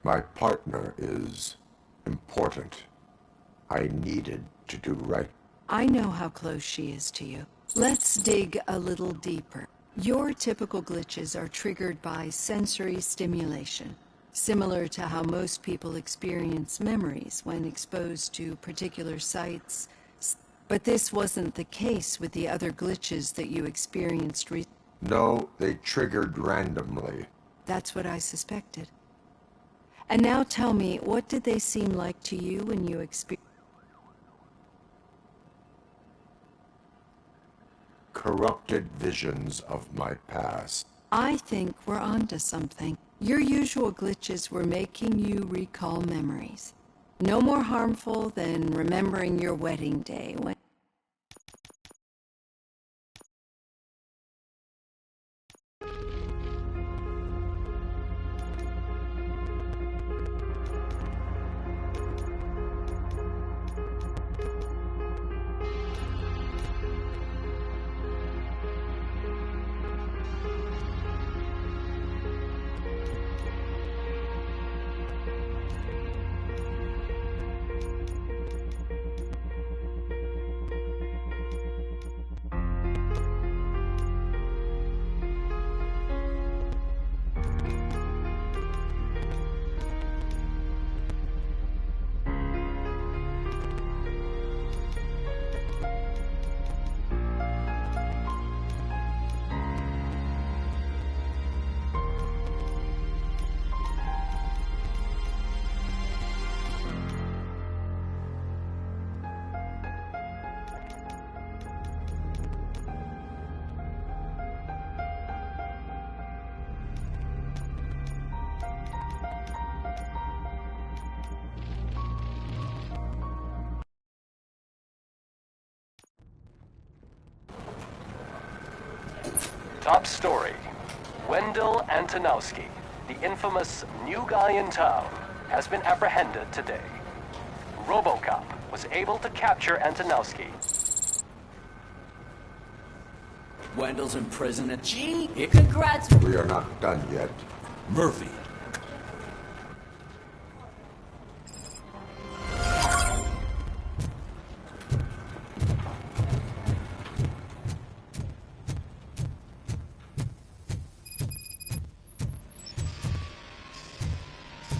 My partner is important. I needed to do right. I know how close she is to you. Let's dig a little deeper. Your typical glitches are triggered by sensory stimulation, similar to how most people experience memories when exposed to particular sights. But this wasn't the case with the other glitches that you experienced recently. No, they triggered randomly. That's what I suspected. And now tell me, what did they seem like to you when you experienced? Corrupted visions of my past. I think we're onto something. Your usual glitches were making you recall memories. No more harmful than remembering your wedding day when... Top story. Wendell Antonowski, the infamous new guy in town, has been apprehended today. Robocop was able to capture Antonowski. Wendell's in prison at G. Congrats! We are not done yet. Murphy.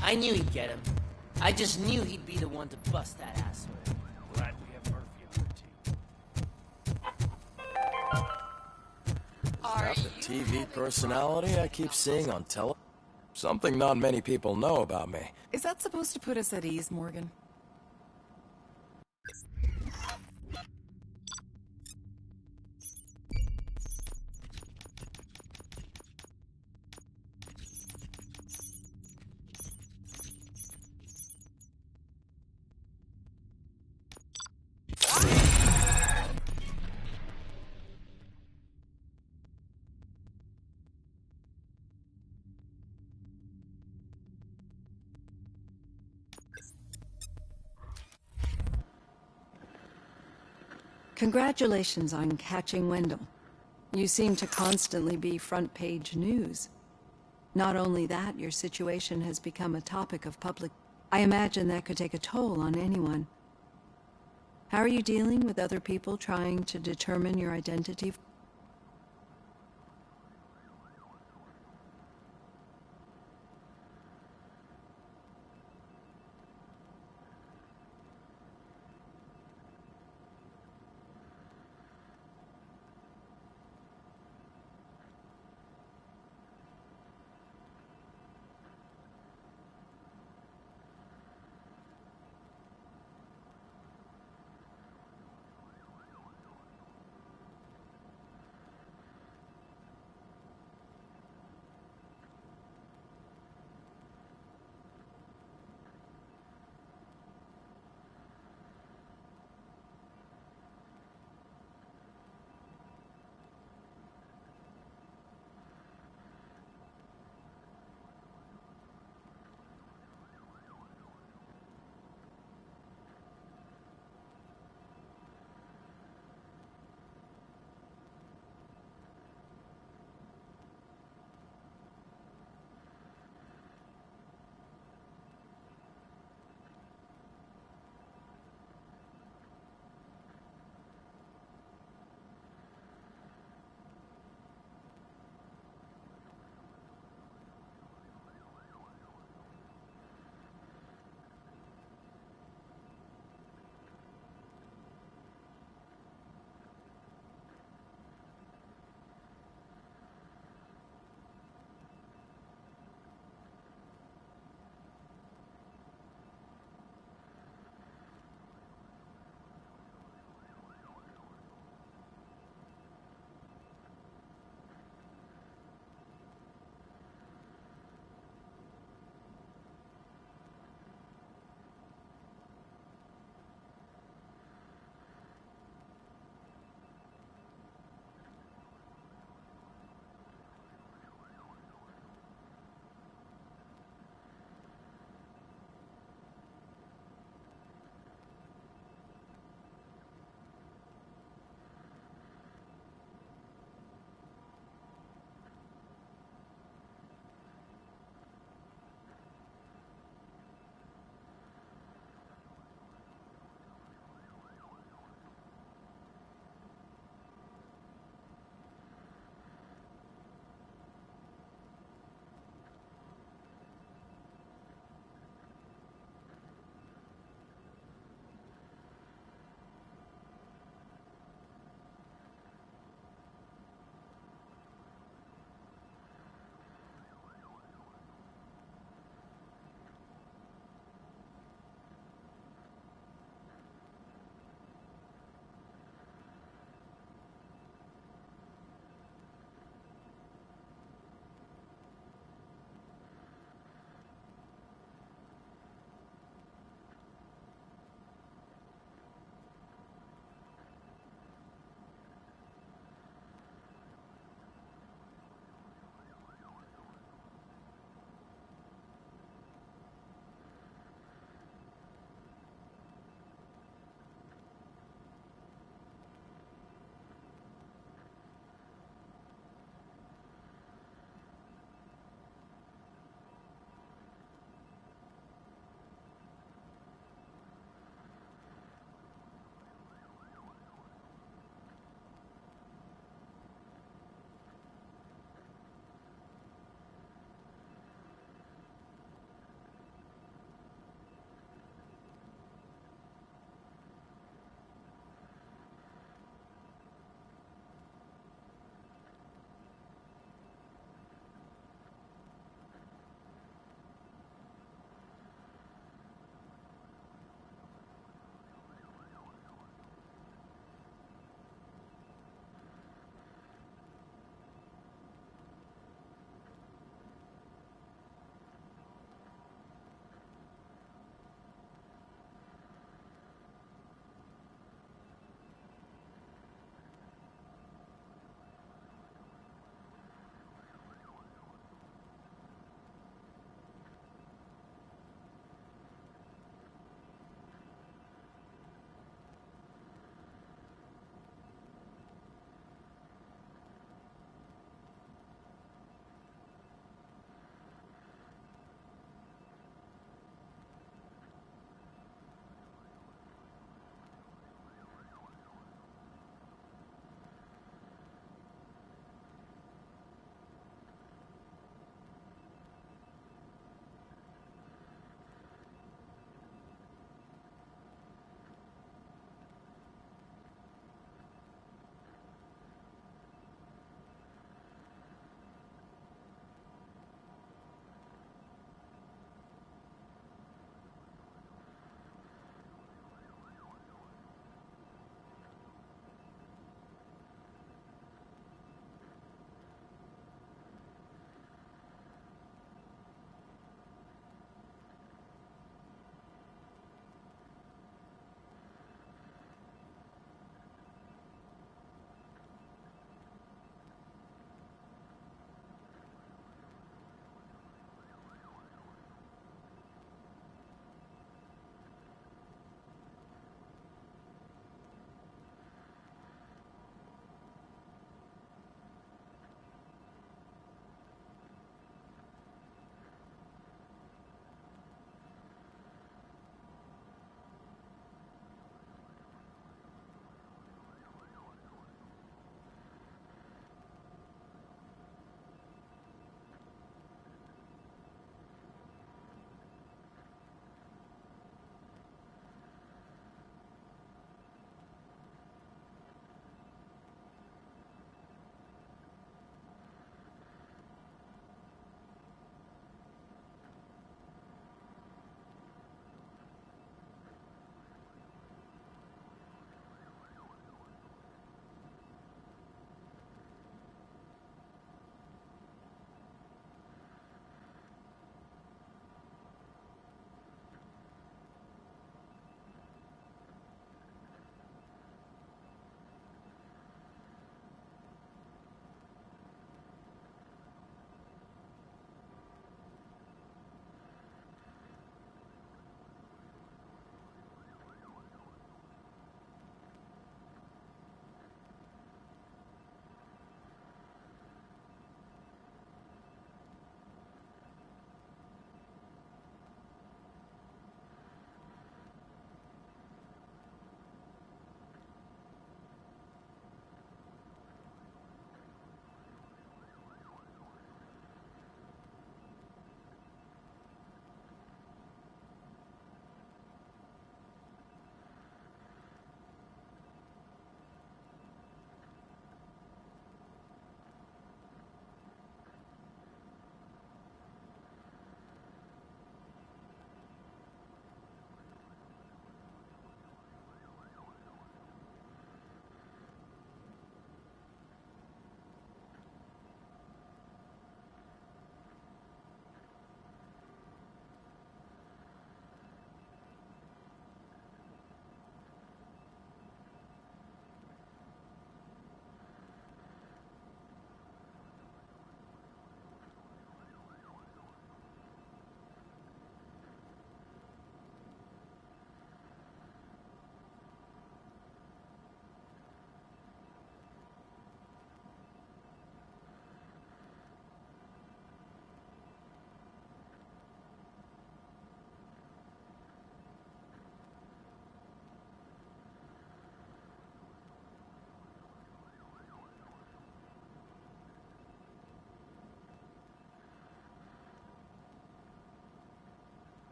I knew he'd get him. I just knew he'd be the one to bust that asshole. Glad we have Murphy on our team. Not the TV personality I keep seeing on tele. Something not many people know about me. Is that supposed to put us at ease, Morgan? Congratulations on catching Wendell. You seem to constantly be front-page news. Not only that, your situation has become a topic of public... I imagine that could take a toll on anyone. How are you dealing with other people trying to determine your identity?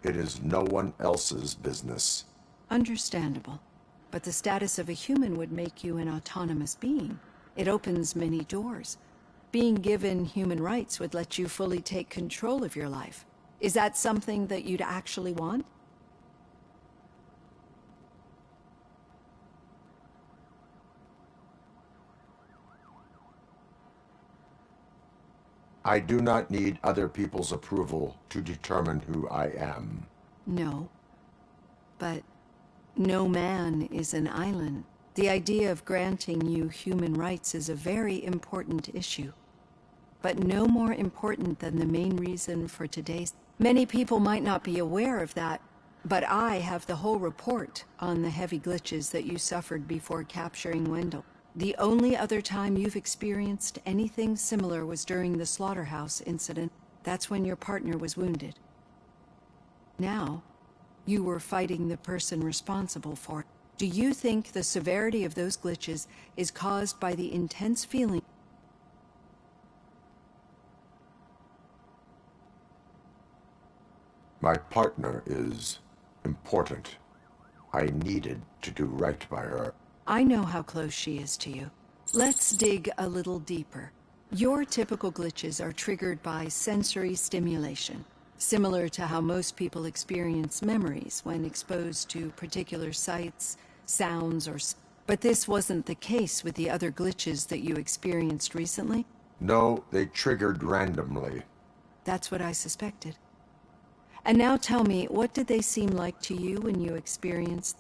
It is no one else's business. Understandable. But the status of a human would make you an autonomous being. It opens many doors. Being given human rights would let you fully take control of your life. Is that something that you'd actually want? I do not need other people's approval to determine who I am. No. But no man is an island. The idea of granting you human rights is a very important issue. But no more important than the main reason for today's... Many people might not be aware of that, but I have the whole report on the heavy glitches that you suffered before capturing Wendell. The only other time you've experienced anything similar was during the slaughterhouse incident. That's when your partner was wounded. Now, you were fighting the person responsible for it. Do you think the severity of those glitches is caused by the intense feeling? My partner is important. I needed to do right by her. I know how close she is to you. Let's dig a little deeper. Your typical glitches are triggered by sensory stimulation, similar to how most people experience memories when exposed to particular sights, sounds, But this wasn't the case with the other glitches that you experienced recently? No, they triggered randomly. That's what I suspected. And now tell me, what did they seem like to you when you experienced...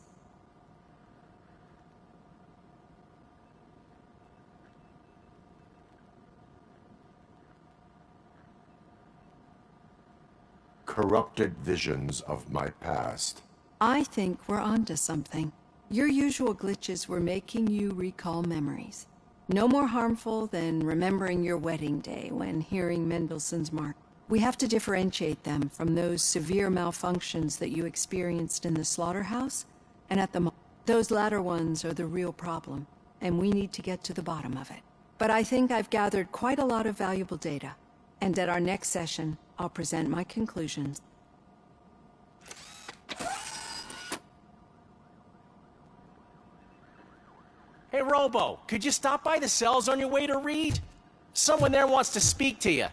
Corrupted visions of my past. I think we're onto something. Your usual glitches were making you recall memories. No more harmful than remembering your wedding day when hearing Mendelssohn's March. We have to differentiate them from those severe malfunctions that you experienced in the slaughterhouse and at the Those latter ones are the real problem, and we need to get to the bottom of it. But I think I've gathered quite a lot of valuable data, and at our next session, I'll present my conclusions. Hey, Robo, could you stop by the cells on your way to Reed? Someone there wants to speak to you.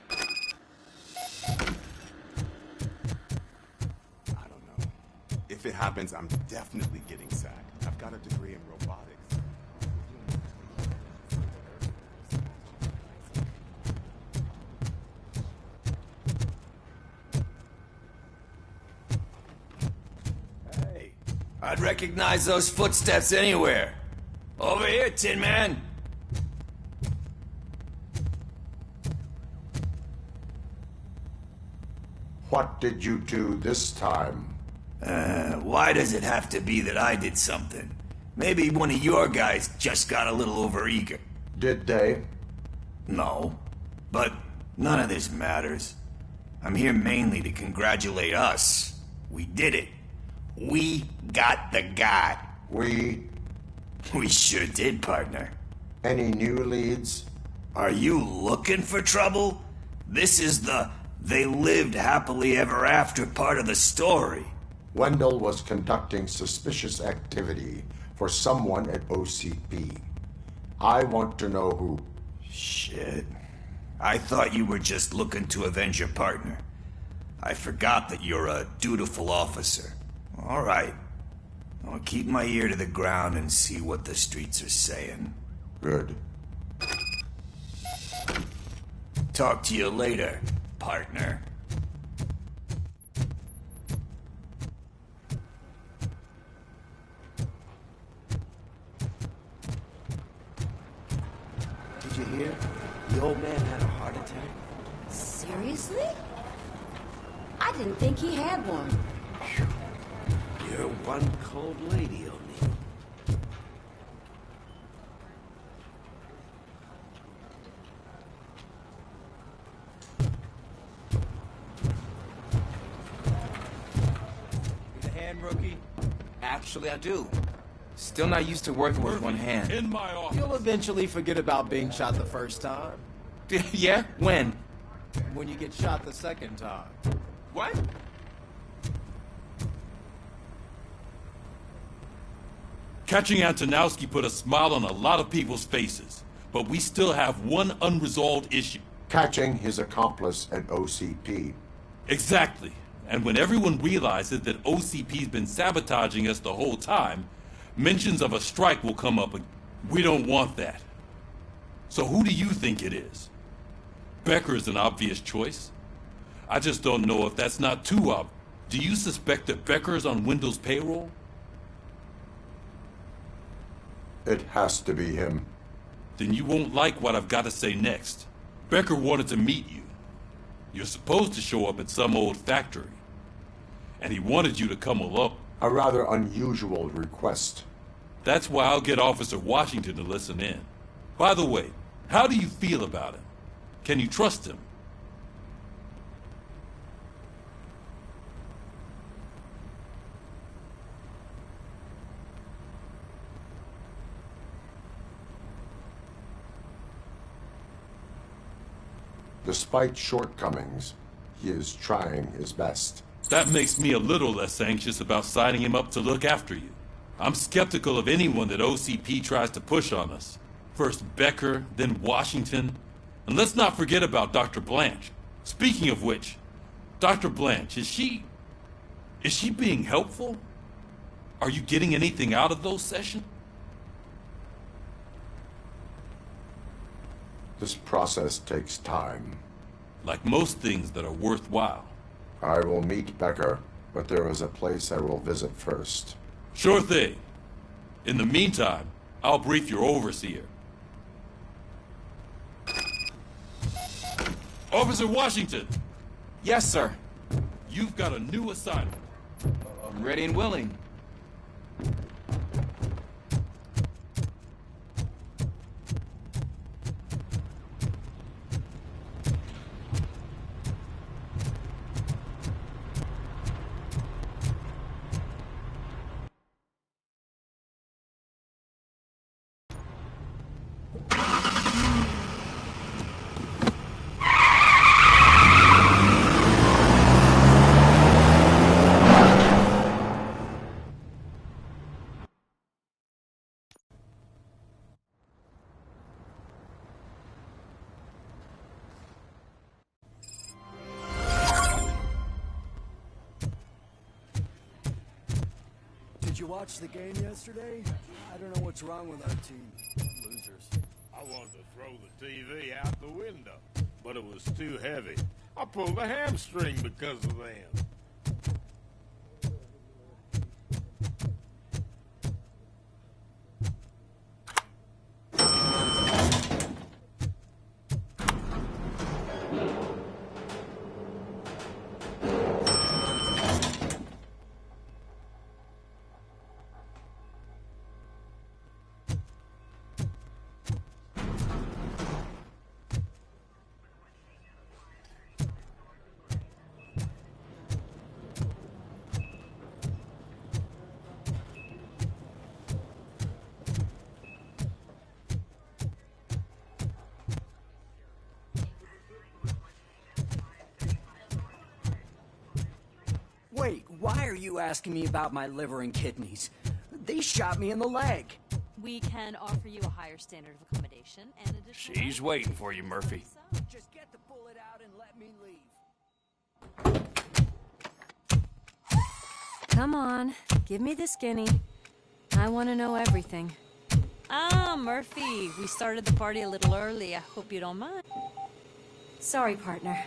I don't know. If it happens, I'm definitely getting sacked. I've got a degree in robotics. Hey, I'd recognize those footsteps anywhere. Over here, Tin Man. What did you do this time? Why does it have to be that I did something? Maybe one of your guys just got a little overeager. Did they? No, but none of this matters. I'm here mainly to congratulate us. We did it. We got the guy. We sure did, partner. Any new leads? Are you looking for trouble? This is the they lived happily ever after part of the story. Wendell was conducting suspicious activity for someone at OCP. I want to know who. Shit. I thought you were just looking to avenge your partner. I forgot that you're a dutiful officer. All right. I'll keep my ear to the ground and see what the streets are saying. Good. Talk to you later, partner. Did you hear? The old man had a heart attack. Seriously? I didn't think he had one. You're one cold lady, O'Neill. Need a hand, rookie? Actually, I do. Still not used to working with one hand. In my office. You'll eventually forget about being shot the first time. Yeah? When? When you get shot the second time. What? Catching Antonowski put a smile on a lot of people's faces, but we still have one unresolved issue. Catching his accomplice at OCP. Exactly. And when everyone realizes that OCP's been sabotaging us the whole time, mentions of a strike will come up again. We don't want that. So who do you think it is? Becker is an obvious choice. I just don't know if that's not too obvious. Do you suspect that Becker is on Wendell's payroll? It has to be him. Then you won't like what I've got to say next. Becker wanted to meet you. You're supposed to show up at some old factory. And he wanted you to come along. A rather unusual request. That's why I'll get Officer Washington to listen in. By the way, how do you feel about him? Can you trust him? Despite shortcomings, he is trying his best. That makes me a little less anxious about signing him up to look after you. I'm skeptical of anyone that OCP tries to push on us. First Becker, then Washington. And let's not forget about Dr. Blanche. Speaking of which, Dr. Blanche, is she being helpful? Are you getting anything out of those sessions? This process takes time. Like most things that are worthwhile. I will meet Becker, but there is a place I will visit first. Sure thing. In the meantime, I'll brief your overseer. Officer Washington! Yes, sir. You've got a new assignment. I'm ready and willing. Did you watch the game yesterday? I don't know what's wrong with our team. Losers. I wanted to throw the TV out the window, but it was too heavy. I pulled a hamstring because of them. Wait, why are you asking me about my liver and kidneys? They shot me in the leg. We can offer you a higher standard of accommodation and additional... She's waiting for you, Murphy. Just get the bullet out and let me leave. Come on, give me the skinny. I want to know everything. Ah, Murphy, we started the party a little early. I hope you don't mind. Sorry, partner.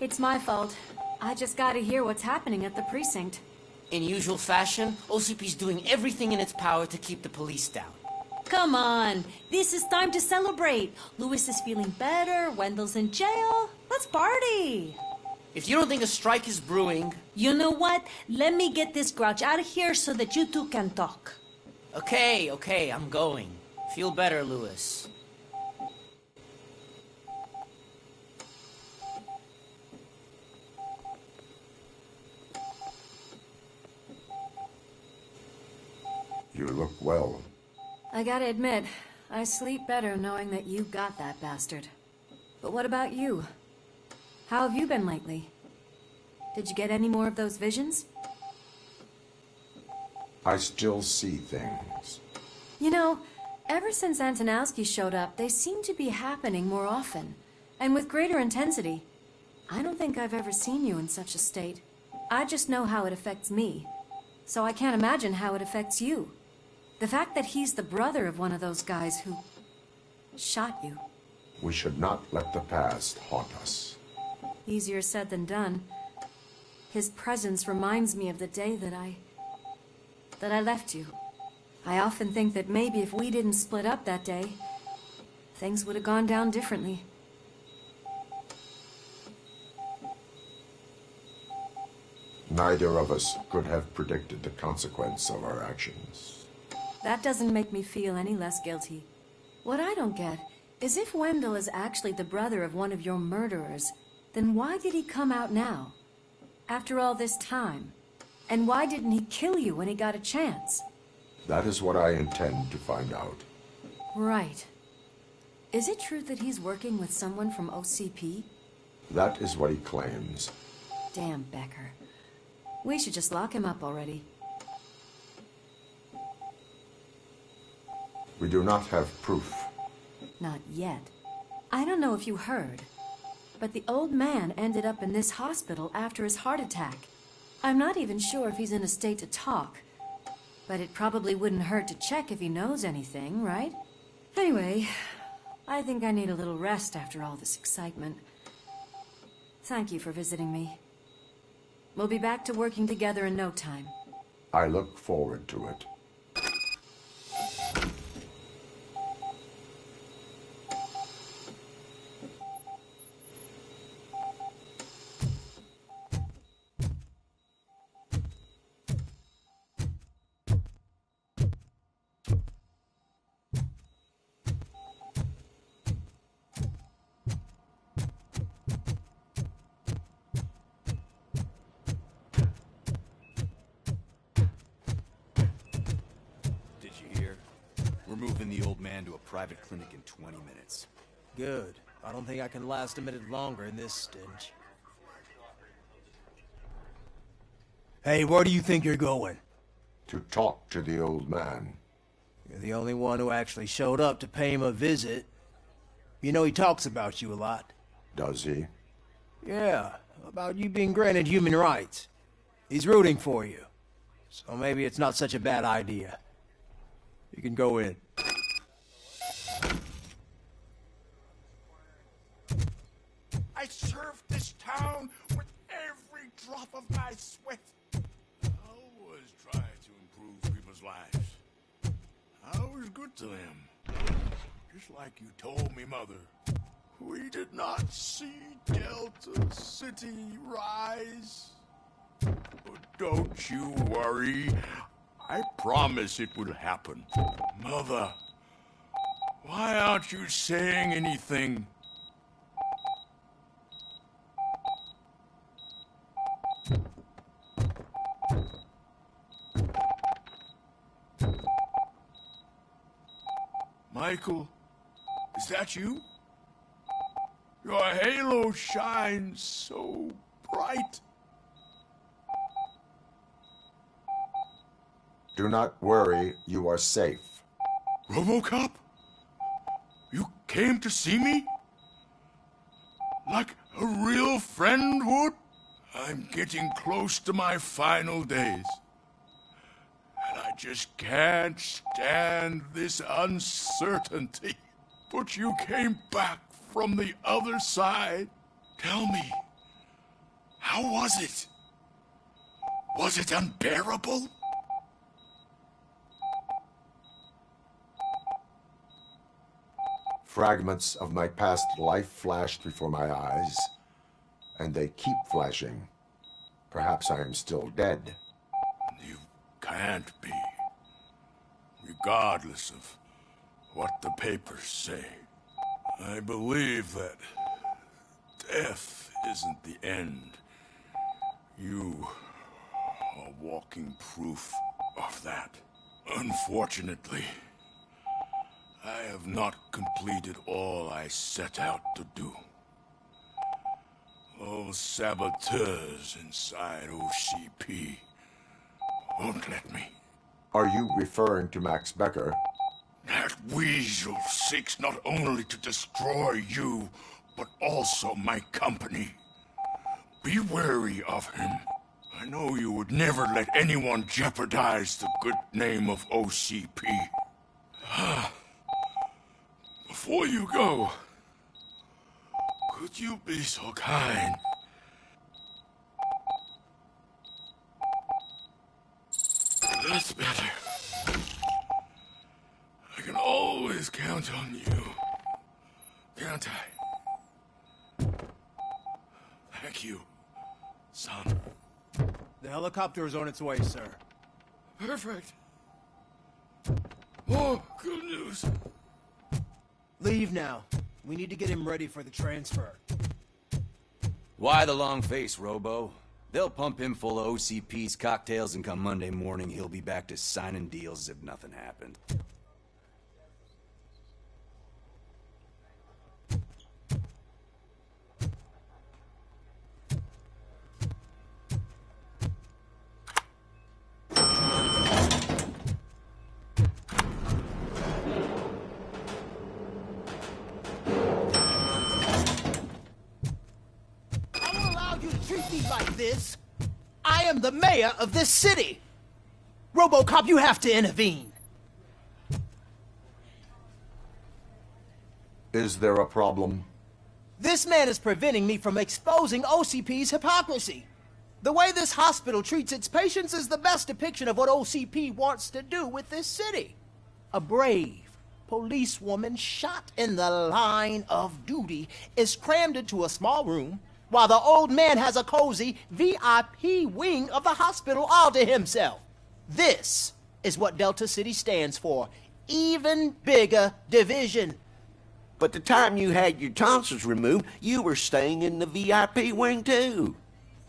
It's my fault. I just gotta hear what's happening at the precinct. In usual fashion, OCP's doing everything in its power to keep the police down. Come on, this is time to celebrate. Louis is feeling better, Wendell's in jail. Let's party. If you don't think a strike is brewing... You know what? Let me get this grouch out of here so that you two can talk. Okay, I'm going. Feel better, Louis. You look well. I gotta admit, I sleep better knowing that you got that bastard. But what about you? How have you been lately? Did you get any more of those visions? I still see things. You know, ever since Antonowski showed up, they seem to be happening more often, and with greater intensity. I don't think I've ever seen you in such a state. I just know how it affects me, so I can't imagine how it affects you. The fact that he's the brother of one of those guys who shot you. We should not let the past haunt us. Easier said than done. His presence reminds me of the day that I left you. I often think that maybe if we didn't split up that day, things would have gone down differently. Neither of us could have predicted the consequence of our actions. That doesn't make me feel any less guilty. What I don't get is if Wendell is actually the brother of one of your murderers, then why did he come out now? After all this time? And why didn't he kill you when he got a chance? That is what I intend to find out. Right. Is it true that he's working with someone from OCP? That is what he claims. Damn Becker. We should just lock him up already. We do not have proof. Not yet. I don't know if you heard, but the old man ended up in this hospital after his heart attack. I'm not even sure if he's in a state to talk, but it probably wouldn't hurt to check if he knows anything, right? Anyway, I think I need a little rest after all this excitement. Thank you for visiting me. We'll be back to working together in no time. I look forward to it. Private clinic in 20 minutes. Good. I don't think I can last a minute longer in this stench. Hey, where do you think you're going? To talk to the old man. You're the only one who actually showed up to pay him a visit. You know he talks about you a lot. Does he? Yeah, about you being granted human rights. He's rooting for you. So maybe it's not such a bad idea. You can go in. I served this town with every drop of my sweat. I always try to improve people's lives. I was good to them. Just like you told me, Mother. We did not see Delta City rise. But don't you worry. I promise it will happen. Mother, why aren't you saying anything? Michael, is that you? Your halo shines so bright. Do not worry, you are safe. Robocop? You came to see me? Like a real friend would? I'm getting close to my final days. And I just can't stand this uncertainty. But you came back from the other side. Tell me, how was it? Was it unbearable? Fragments of my past life flashed before my eyes, and they keep flashing. Perhaps I am still dead. You can't be. Regardless of what the papers say. I believe that death isn't the end. You are walking proof of that. Unfortunately, I have not completed all I set out to do. Those saboteurs inside OCP won't let me. Are you referring to Max Becker? That weasel seeks not only to destroy you, but also my company. Be wary of him. I know you would never let anyone jeopardize the good name of OCP. Before you go, could you be so kind? That's better. I can always count on you. Can't I? Thank you, son. The helicopter is on its way, sir. Perfect. Oh, good news. Leave now. We need to get him ready for the transfer. Why the long face, Robo? They'll pump him full of OCP's cocktails, and come Monday morning, he'll be back to signing deals as if nothing happened. This. I am the mayor of this city. Robocop, you have to intervene. Is there a problem? This man is preventing me from exposing OCP's hypocrisy. The way this hospital treats its patients is the best depiction of what OCP wants to do with this city. A brave policewoman shot in the line of duty is crammed into a small room, while the old man has a cozy VIP wing of the hospital all to himself. This is what Delta City stands for. Even bigger division. But the time you had your tonsils removed, you were staying in the VIP wing too.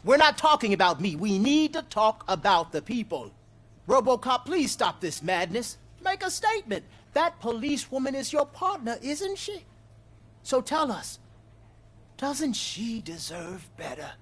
We're not talking about me. We need to talk about the people. Robocop, please stop this madness. Make a statement. That policewoman is your partner, isn't she? So tell us, doesn't she deserve better?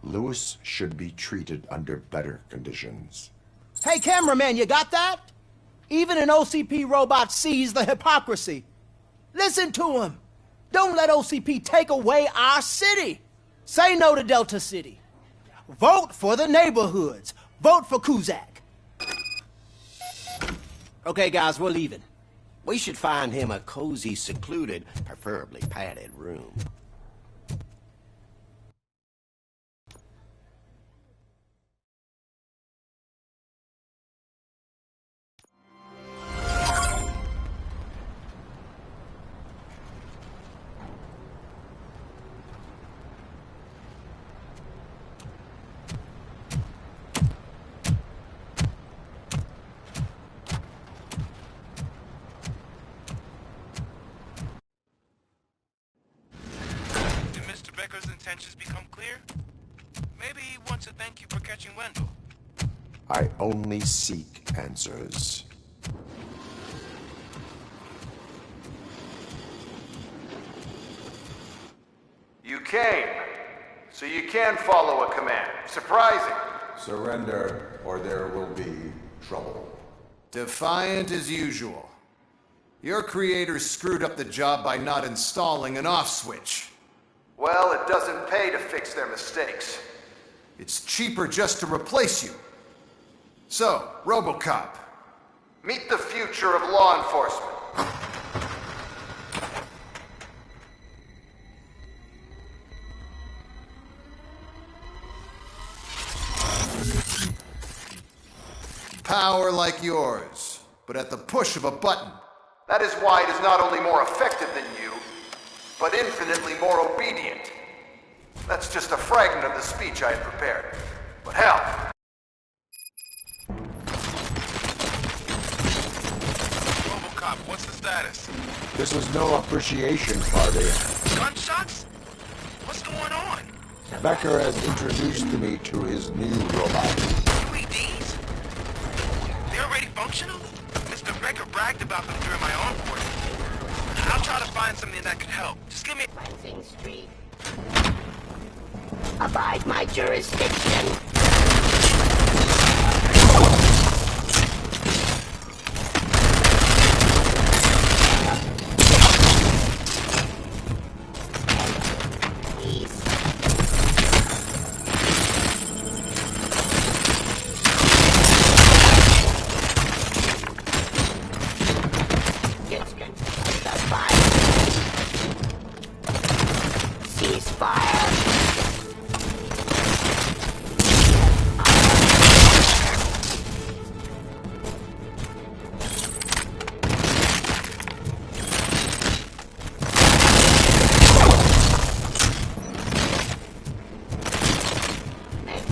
Lewis should be treated under better conditions. Hey, cameraman, you got that? Even an OCP robot sees the hypocrisy. Listen to him. Don't let OCP take away our city. Say no to Delta City. Vote for the neighborhoods. Vote for Kuzak. Okay, guys, we're leaving. We should find him a cozy, secluded, preferably padded room. Intentions become clear? Maybe he wants to thank you for catching Wendell. I only seek answers. You came, so you can follow a command. Surprising. Surrender, or there will be trouble. Defiant as usual. Your creators screwed up the job by not installing an off switch. Well, it doesn't pay to fix their mistakes. It's cheaper just to replace you. So, Robocop. Meet the future of law enforcement. Power like yours, but at the push of a button. That is why it is not only more effective than you, but infinitely more obedient. That's just a fragment of the speech I had prepared. But hell, Robocop, what's the status? This is no appreciation party. Gunshots? What's going on? Becker has introduced me to his new robot. UEDs? They're already functional? Mr. Becker bragged about them during my onboarding. I'll try to find something that could help. Just give me... Lansing Street. Abide my jurisdiction.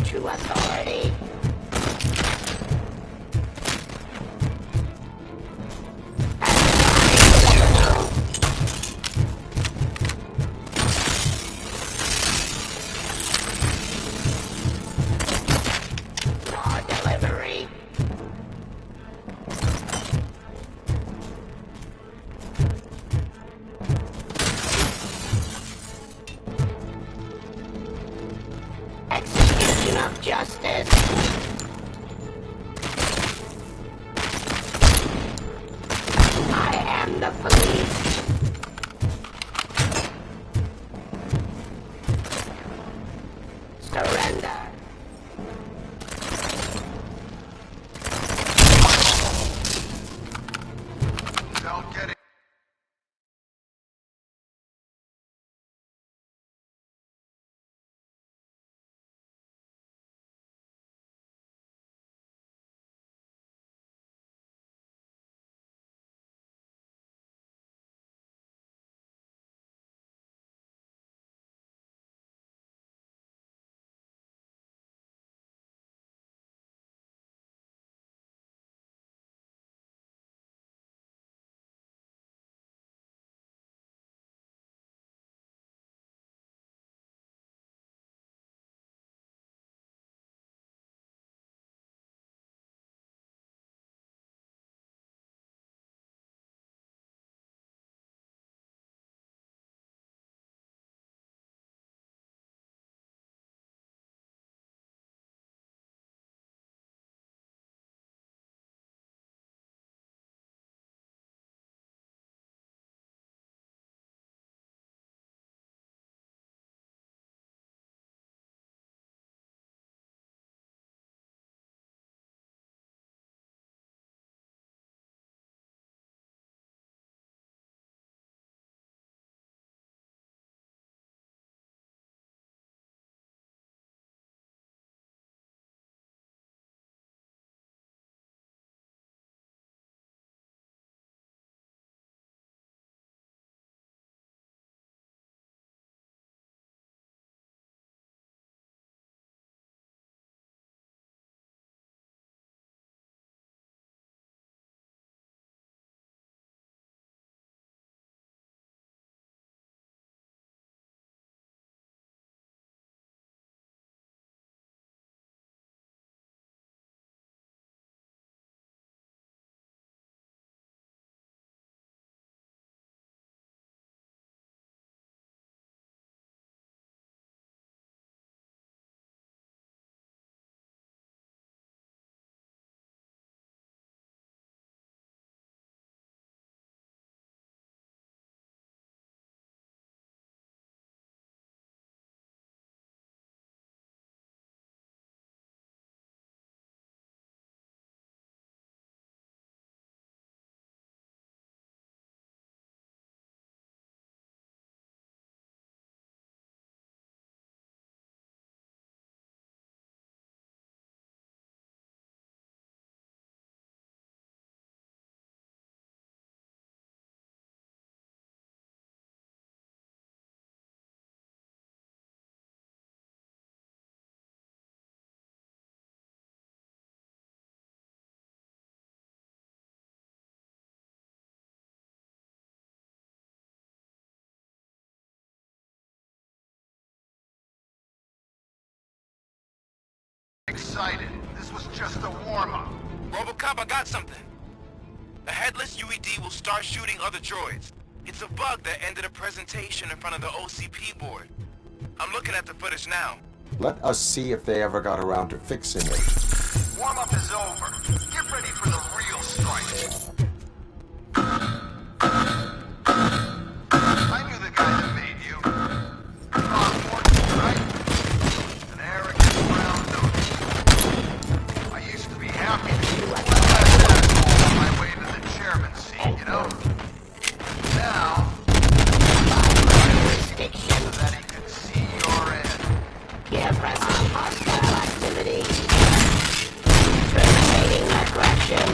True authority. Raw delivery. Execution of justice. I am the police. Surrender. don't get it. Excited. This was just a warm-up. Robocop, I got something. The headless UED will start shooting other droids. It's a bug that ended a presentation in front of the OCP board. I'm looking at the footage now. Let us see if they ever got around to fixing it. Warm-up is over. Get ready for the real strike. I knew the guy that made you. Right? An arrogant brown note. I used to be happy to be on my way to the chairman's seat, you know? Now, so that he could see your end. Give us on hostile activity. Terminating aggression.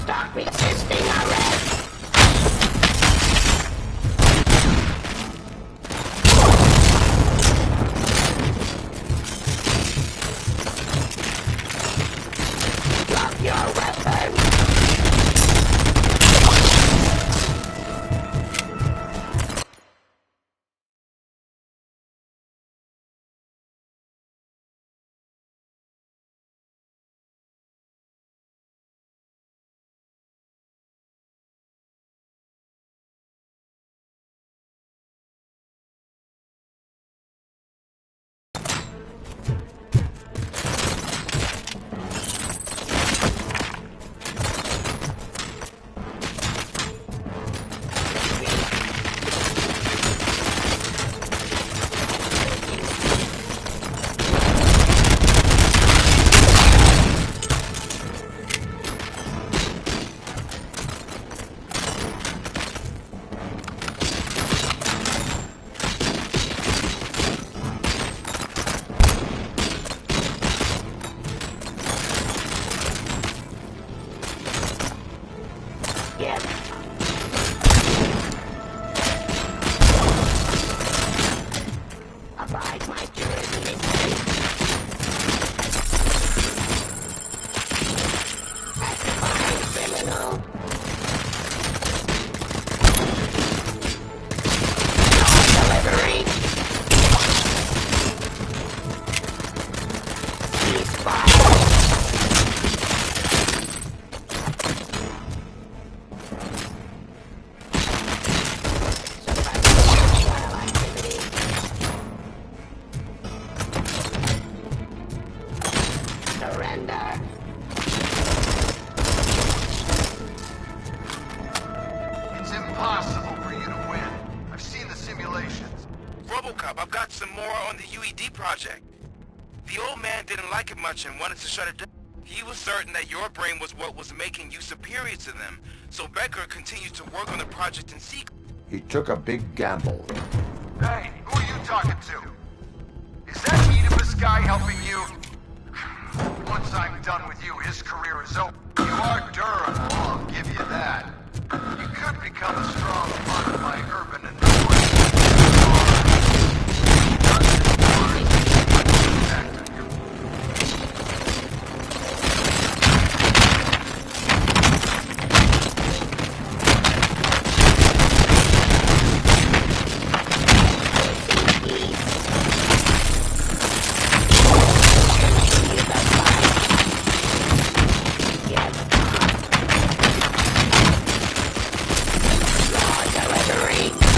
Stop resisting arrest. Drop your weapon. Abide my jurisdiction. Pacifying criminal. Delivery. Ceasefire. Surrender. It's impossible for you to win. I've seen the simulations. Robocop, I've got some more on the UED project. The old man didn't like it much and wanted to shut it down. He was certain that your brain was what was making you superior to them, so Becker continued to work on the project in secret. He took a big gamble. Hey, who are you talking to? Is that Oedipus guy helping you? Once I'm done with you, his career is over. You are durable, I'll give you that. You could become a strong part of my urban Delivery.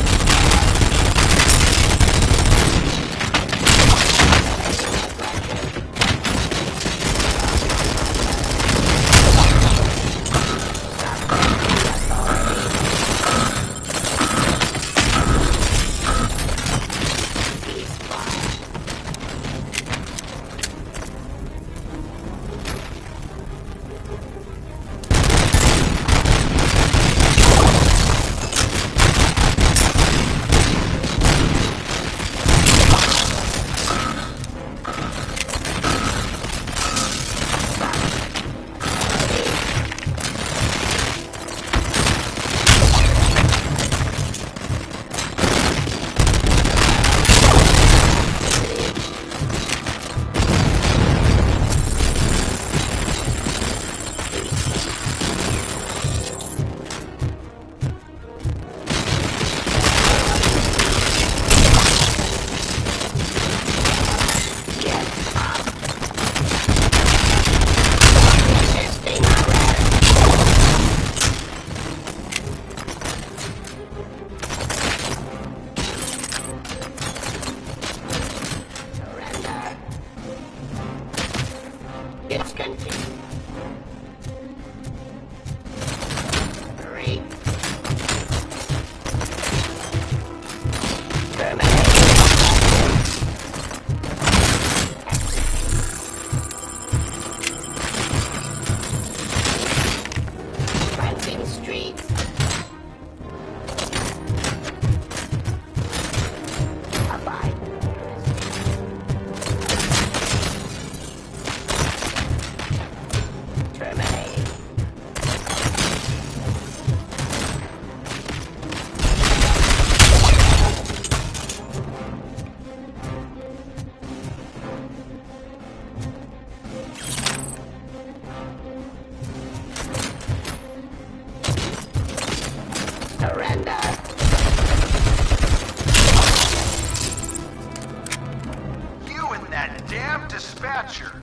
It's confused. 3. Cleansing streets. Abide. Terminate. Surrender. You and that damn dispatcher.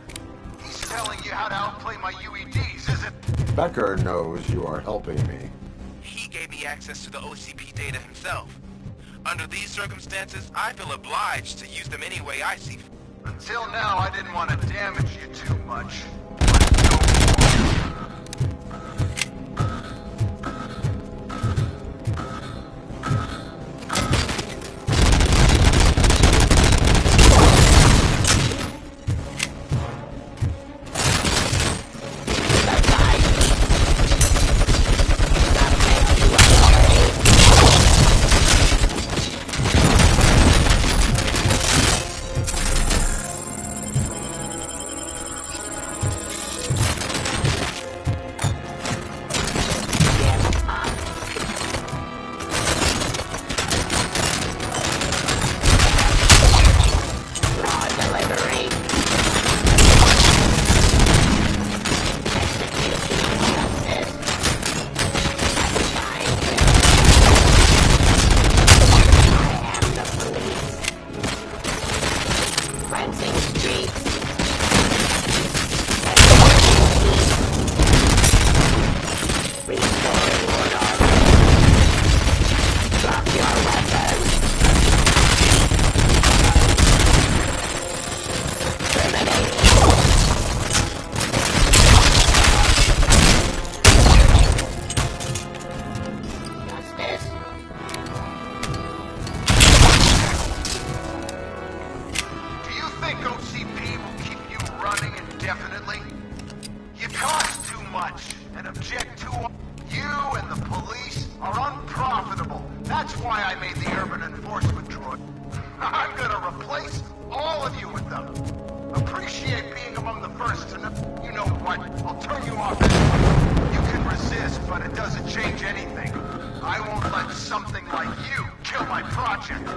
He's telling you how to outplay my UEDs, is it? Becker knows you are helping me. He gave me access to the OCP data himself. Under these circumstances, I feel obliged to use them any way I see fit. Until now, I didn't want to damage you too much. That's why I made the urban enforcement droid. I'm gonna replace all of you with them. Appreciate being among the first to know. You know what? I'll turn you off. You can resist, but it doesn't change anything. I won't let something like you kill my project.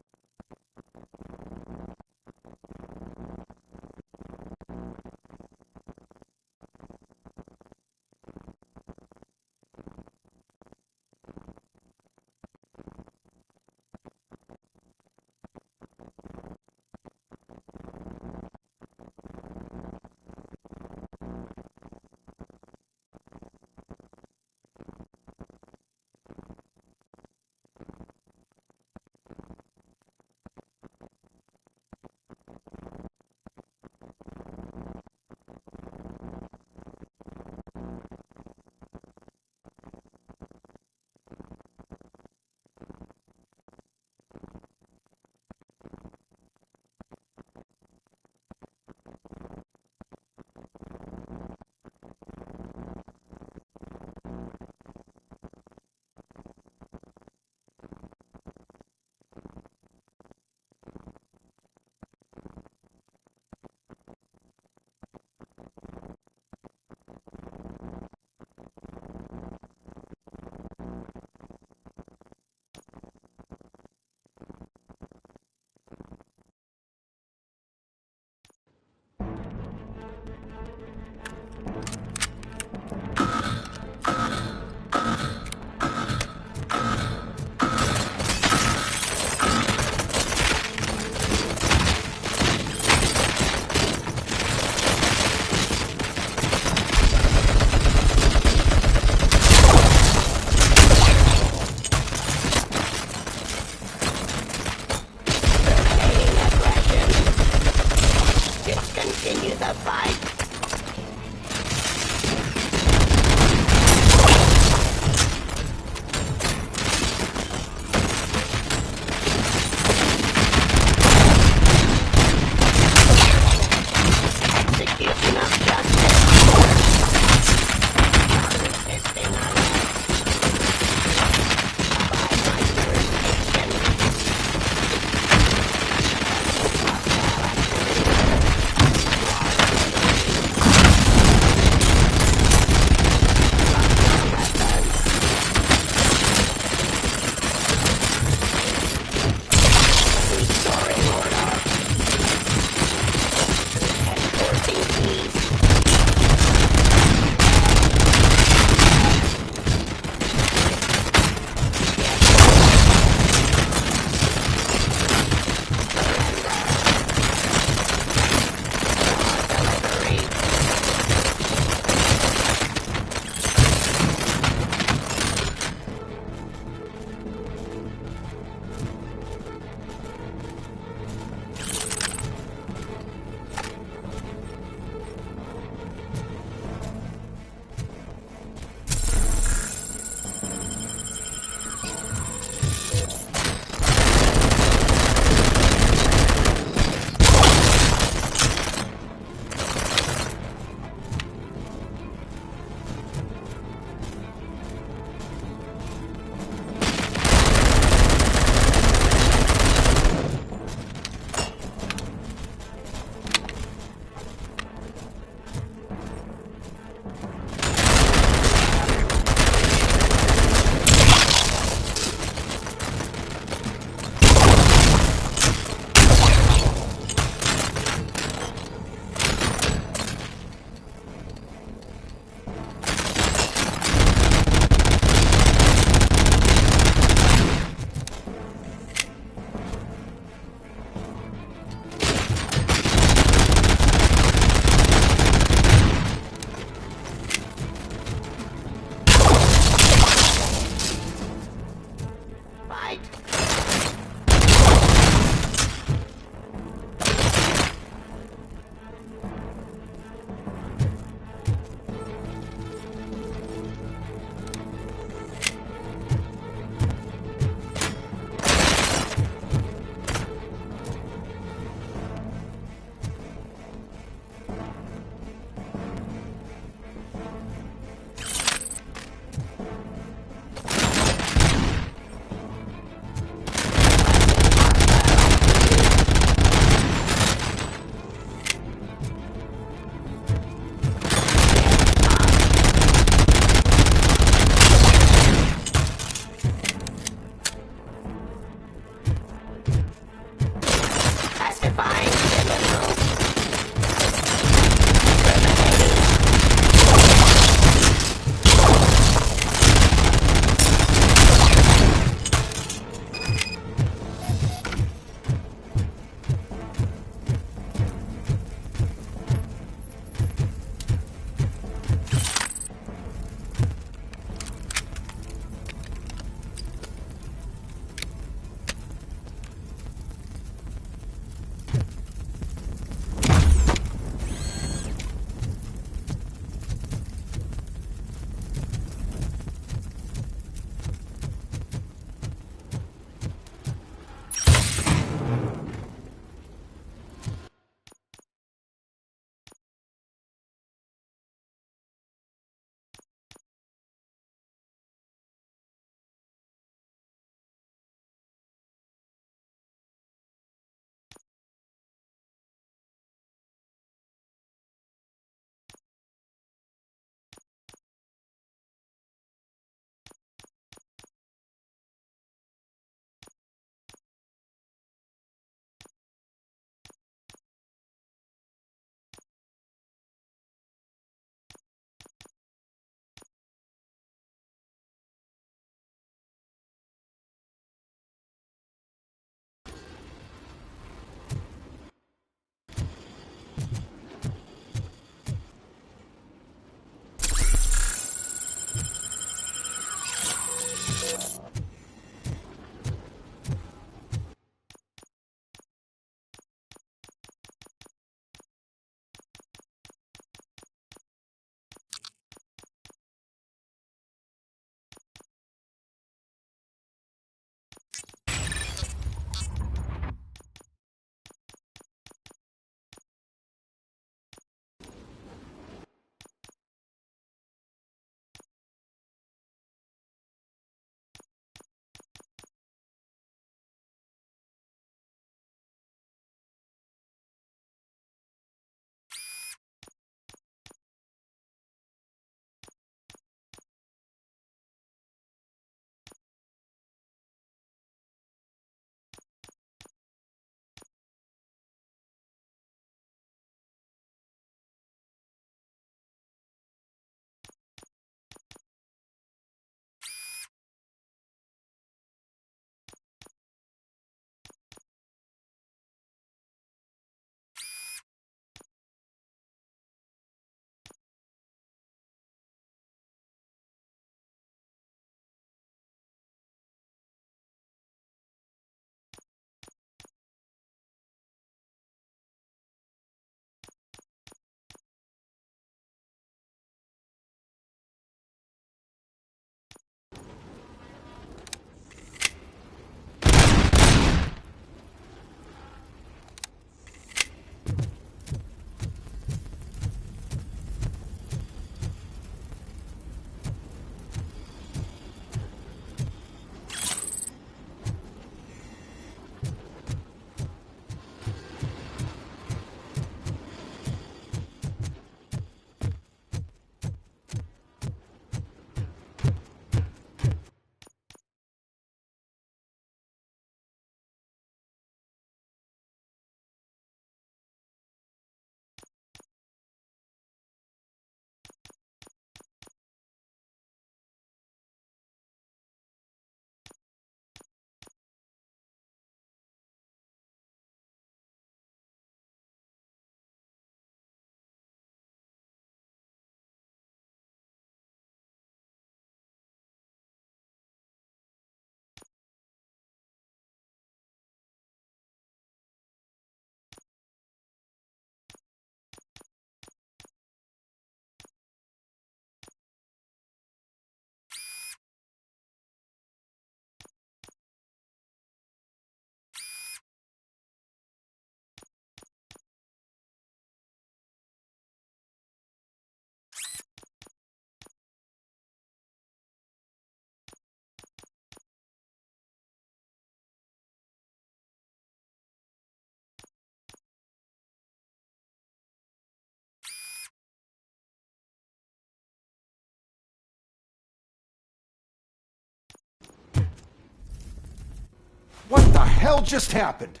What the hell just happened?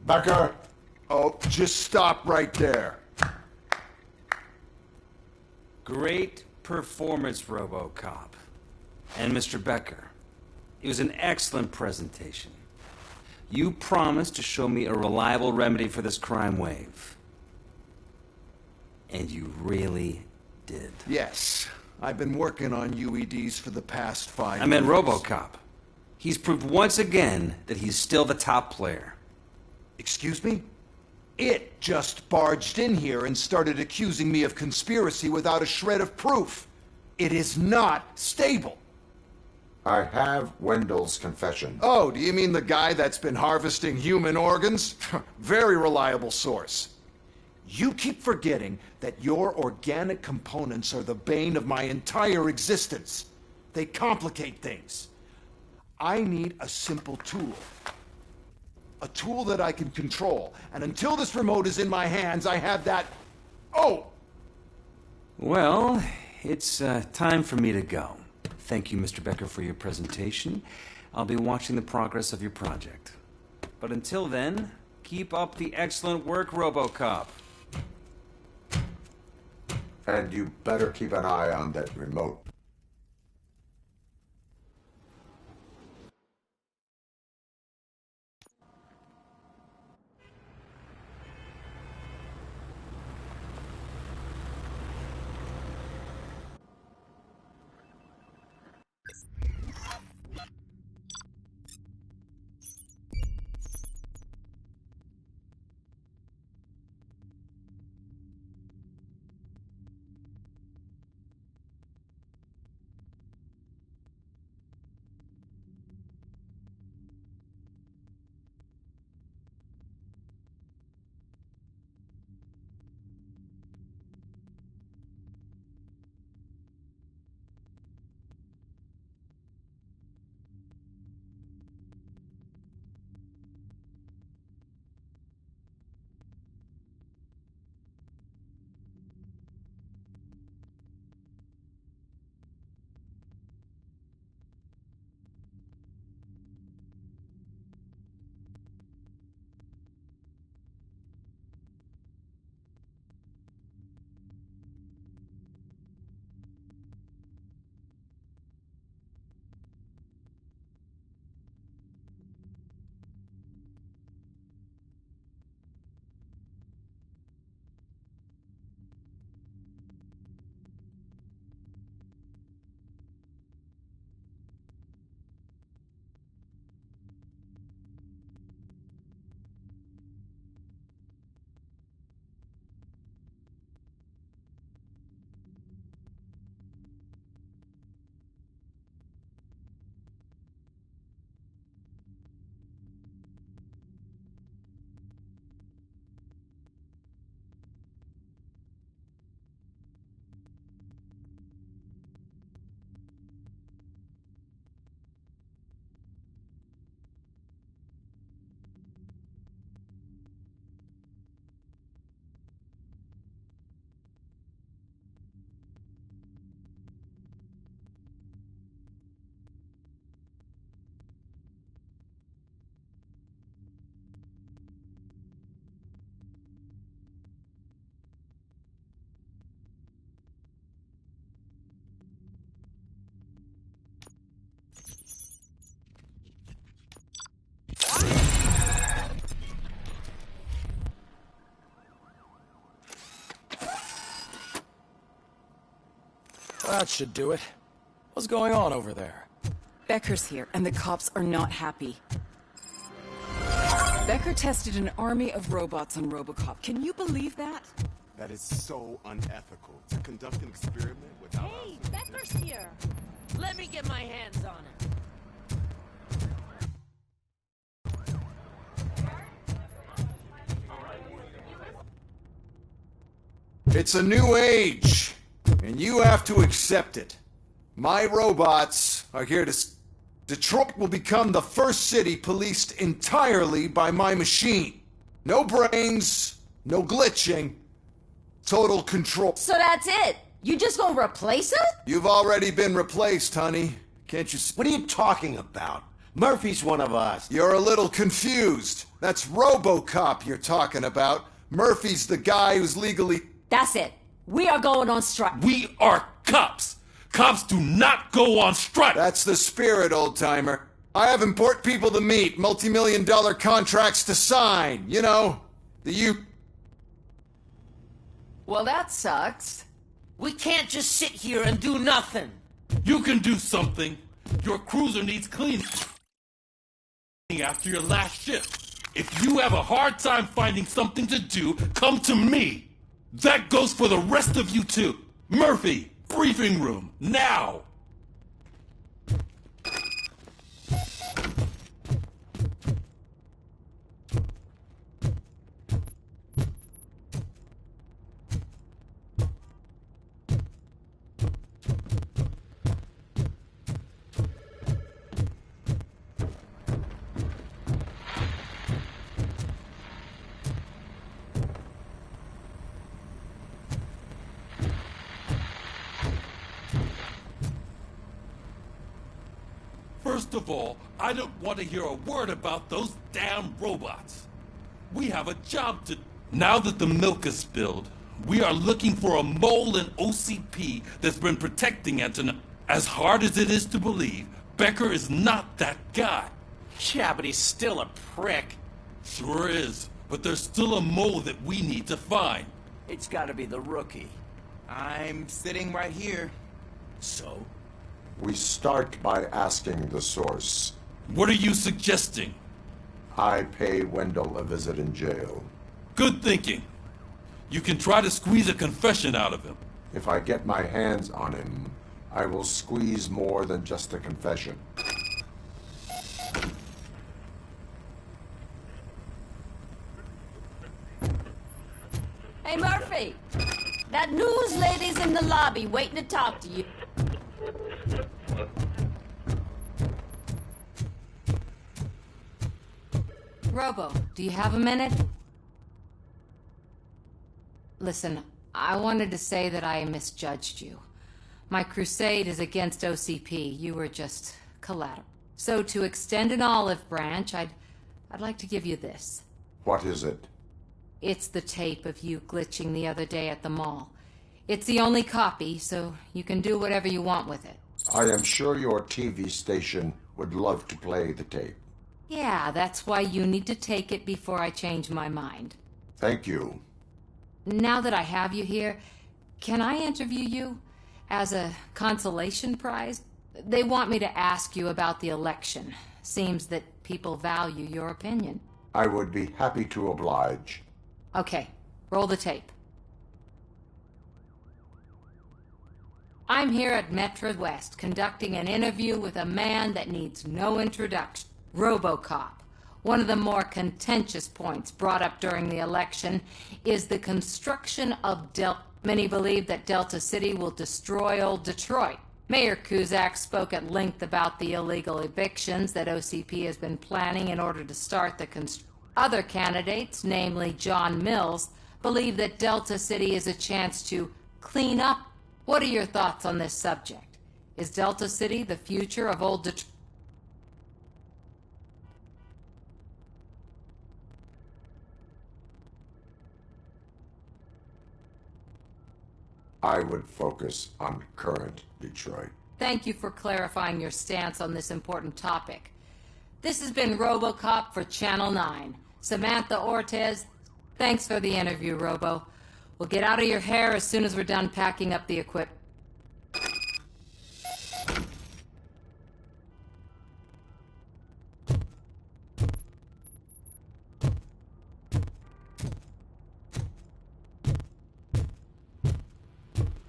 Becker! Oh, just stop right there. Great performance, Robocop. And Mr. Becker, it was an excellent presentation. You promised to show me a reliable remedy for this crime wave. And you really did. Yes. I've been working on UEDs for the past 5 years. I meant Robocop. He's proved once again that he's still the top player. Excuse me? It just barged in here and started accusing me of conspiracy without a shred of proof. It is not stable. I have Wendell's confession. Oh, do you mean the guy that's been harvesting human organs? Very reliable source. You keep forgetting that your organic components are the bane of my entire existence. They complicate things. I need a simple tool. A tool that I can control. And until this remote is in my hands, I have that... Oh! Well, it's time for me to go. Thank you, Mr. Becker, for your presentation. I'll be watching the progress of your project. But until then, keep up the excellent work, Robocop. And you better keep an eye on that remote. That should do it. What's going on over there? Becker's here, and the cops are not happy. Becker tested an army of robots on Robocop. Can you believe that? That is so unethical. To conduct an experiment without... Hey, Becker's here! Let me get my hands on him. It's a new age, and you have to accept it. My robots are here to... Detroit will become the first city policed entirely by my machine. No brains, no glitching, total control. So that's it. You just gonna replace her? You've already been replaced, honey. Can't you see? What are you talking about? Murphy's one of us. You're a little confused. That's Robocop you're talking about. Murphy's the guy who's legally... That's it. We are going on strike. We are cops. Cops do not go on strike. That's the spirit, old-timer. I have important people to meet, multi-million-dollar contracts to sign. You know, Well, that sucks. We can't just sit here and do nothing. You can do something. Your cruiser needs cleaning after your last shift. If you have a hard time finding something to do, come to me. That goes for the rest of you too. Murphy, briefing room, now. First of all, I don't want to hear a word about those damn robots. We have a job to... Now that the milk is spilled, we are looking for a mole in OCP that's been protecting Anton. As hard as it is to believe, Becker is not that guy. Yeah, but he's still a prick. Sure is, but there's still a mole that we need to find. It's gotta be the rookie. I'm sitting right here. So? We start by asking the source. What are you suggesting? I pay Wendell a visit in jail. Good thinking. You can try to squeeze a confession out of him. If I get my hands on him, I will squeeze more than just a confession. Hey, Murphy! That news lady's in the lobby waiting to talk to you. Robo, do you have a minute? Listen, I wanted to say that I misjudged you. My crusade is against OCP. You were just collateral. So to extend an olive branch, I'd like to give you this. What is it? It's the tape of you glitching the other day at the mall. It's the only copy, so you can do whatever you want with it. I am sure your TV station would love to play the tape. Yeah, that's why you need to take it before I change my mind. Thank you. Now that I have you here, can I interview you as a consolation prize? They want me to ask you about the election. Seems that people value your opinion. I would be happy to oblige. Okay, roll the tape. I'm here at Metro West conducting an interview with a man that needs no introduction. Robocop. One of the more contentious points brought up during the election is the construction of Delta. Many believe that Delta City will destroy old Detroit. Mayor Cusack spoke at length about the illegal evictions that OCP has been planning in order to start the construction. Other candidates, namely John Mills, believe that Delta City is a chance to clean up. What are your thoughts on this subject? Is Delta City the future of old Detroit? I would focus on current Detroit. Thank you for clarifying your stance on this important topic. This has been Robocop for Channel 9. Samantha Ortez, thanks for the interview, Robo. We'll get out of your hair as soon as we're done packing up the equipment.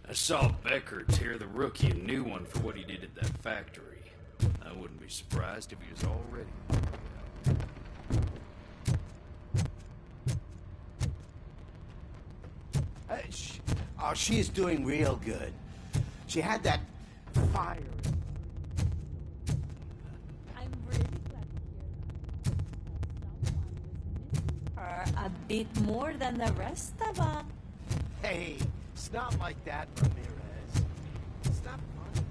I saw Becker tear the rookie a new one for what he did at that factory. I wouldn't be surprised if he was already... Oh, she is doing real good. She had that fire. I'm really glad to hear that. A bit more than the rest of us. Hey, it's not like that, Ramirez. not funny.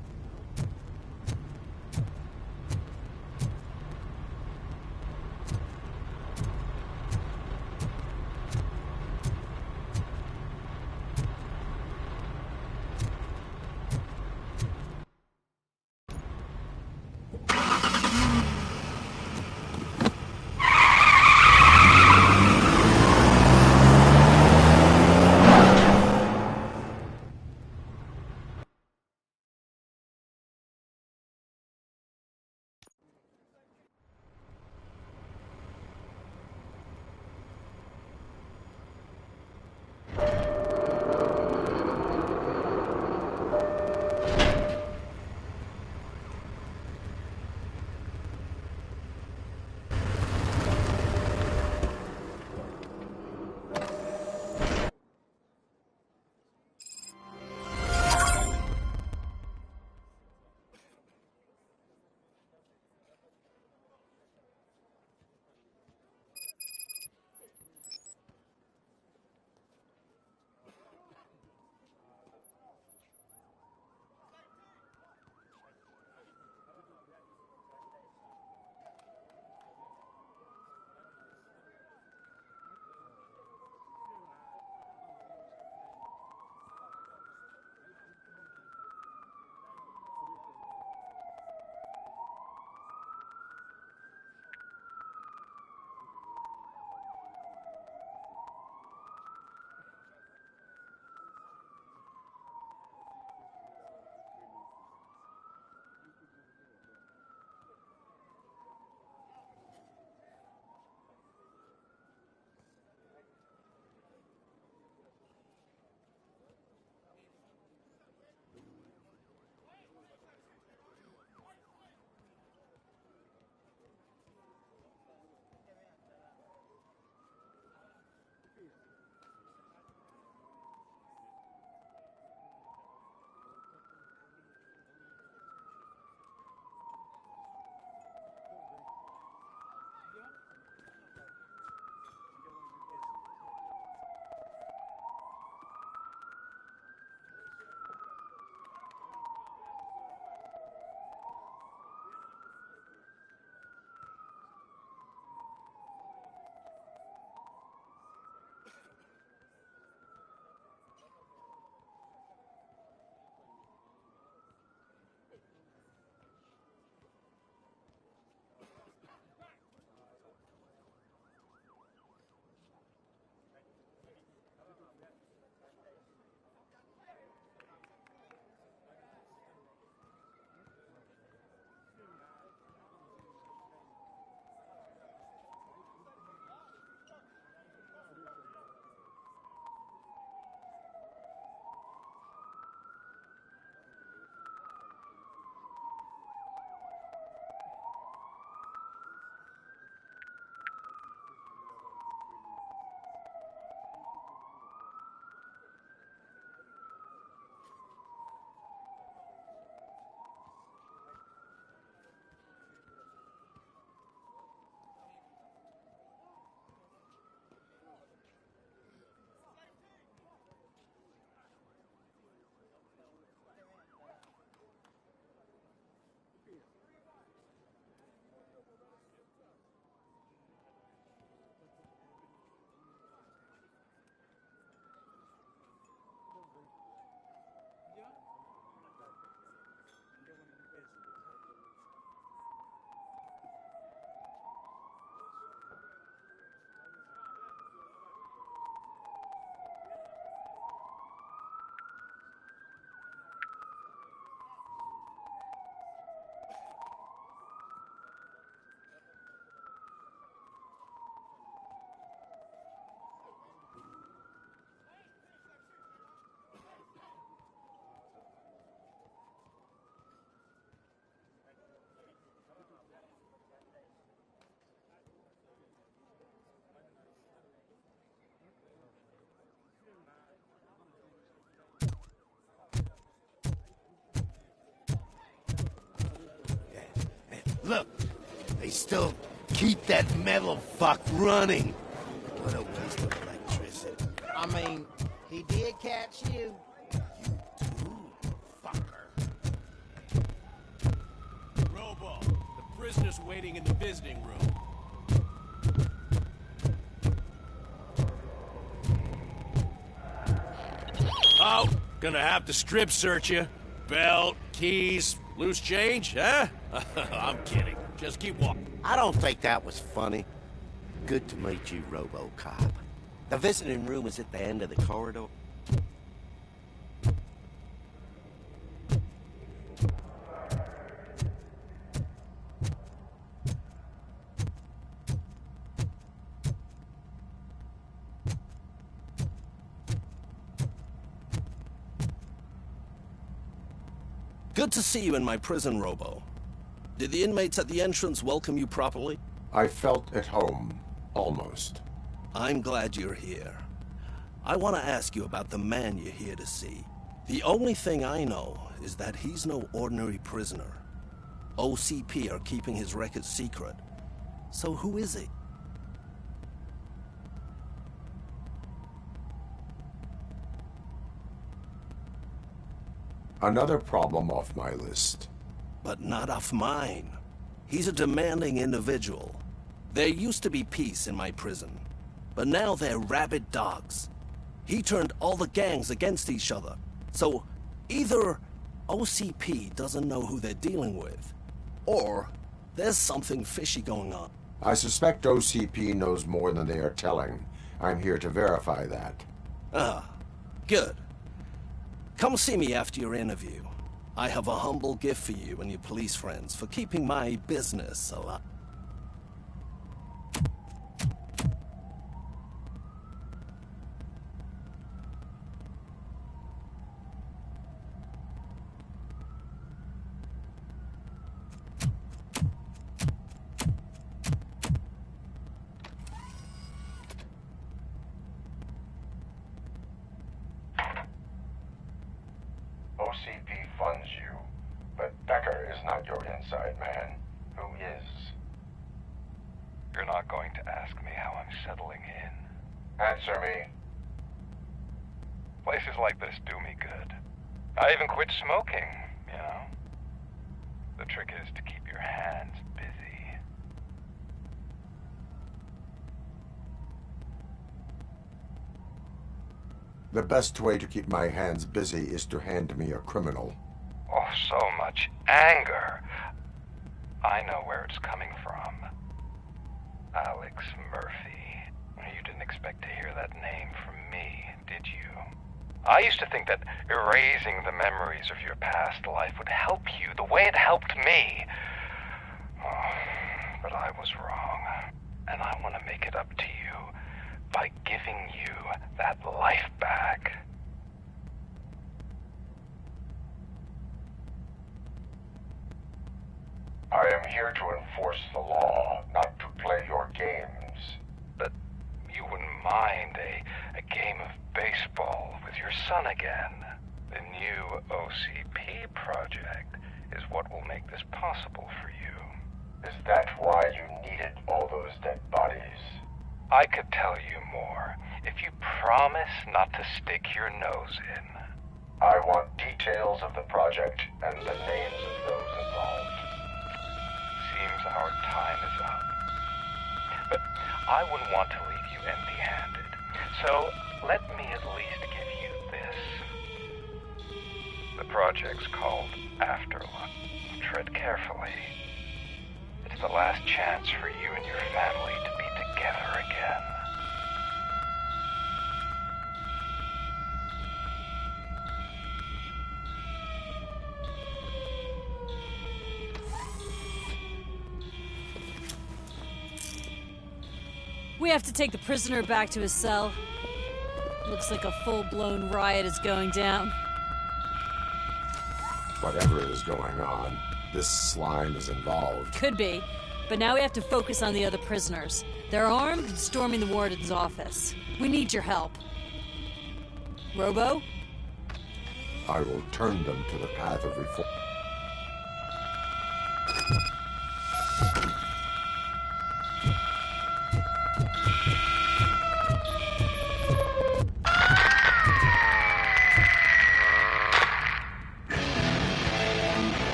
Look, they still keep that metal fuck running. What a waste of electricity. I mean, he did catch you. You too, fucker. prisoners waiting in the visiting room. Oh, gonna have to strip search you. Belt, keys, loose change, huh? I'm kidding. Just keep walking. I don't think that was funny. Good to meet you, Robocop. The visiting room is at the end of the corridor. Good to see you in my prison, Robo. Did the inmates at the entrance welcome you properly? I felt at home, almost. I'm glad you're here. I want to ask you about the man you're here to see. The only thing I know is that he's no ordinary prisoner. OCP are keeping his record secret. So who is he? Another problem off my list. But not off mine. He's a demanding individual. There used to be peace in my prison, but now they're rabid dogs. He turned all the gangs against each other. So either OCP doesn't know who they're dealing with, or there's something fishy going on. I suspect OCP knows more than they are telling. I'm here to verify that. Ah, good. Come see me after your interview. I have a humble gift for you and your police friends for keeping my business alive. OCP funds you, but Becker is not your inside man. Who is? You're not going to ask me how I'm settling in. Answer me. Places like this do me good. I even quit smoking, you know? The trick is to keep your hands busy. The best way to keep my hands busy is to hand me a criminal. Oh, so much anger. I know where it's coming from. Alex Murphy. You didn't expect to hear that name from me, did you? I used to think that erasing the memories of your past life would help you the way it helped me. Oh, but I was wrong. And I want to make it up to you by giving you that life back. I am here to enforce the law, not to play your games. But you wouldn't mind a game of baseball with your son again. The new OCP project is what will make this possible for you. Is that why you needed all those dead bodies? I could tell you more if you promise not to stick your nose in. I want details of the project and the names of those involved. Seems our time is up. But I wouldn't want to leave you empty-handed. So let me at least give you this. The project's called Afterlife. Tread carefully. It's the last chance for you and your family to be together again. We have to take the prisoner back to his cell. Looks like a full-blown riot is going down. Whatever is going on, this slime is involved. Could be. But now we have to focus on the other prisoners. They're armed and storming the warden's office. We need your help. Robo? I will turn them to the path of reform.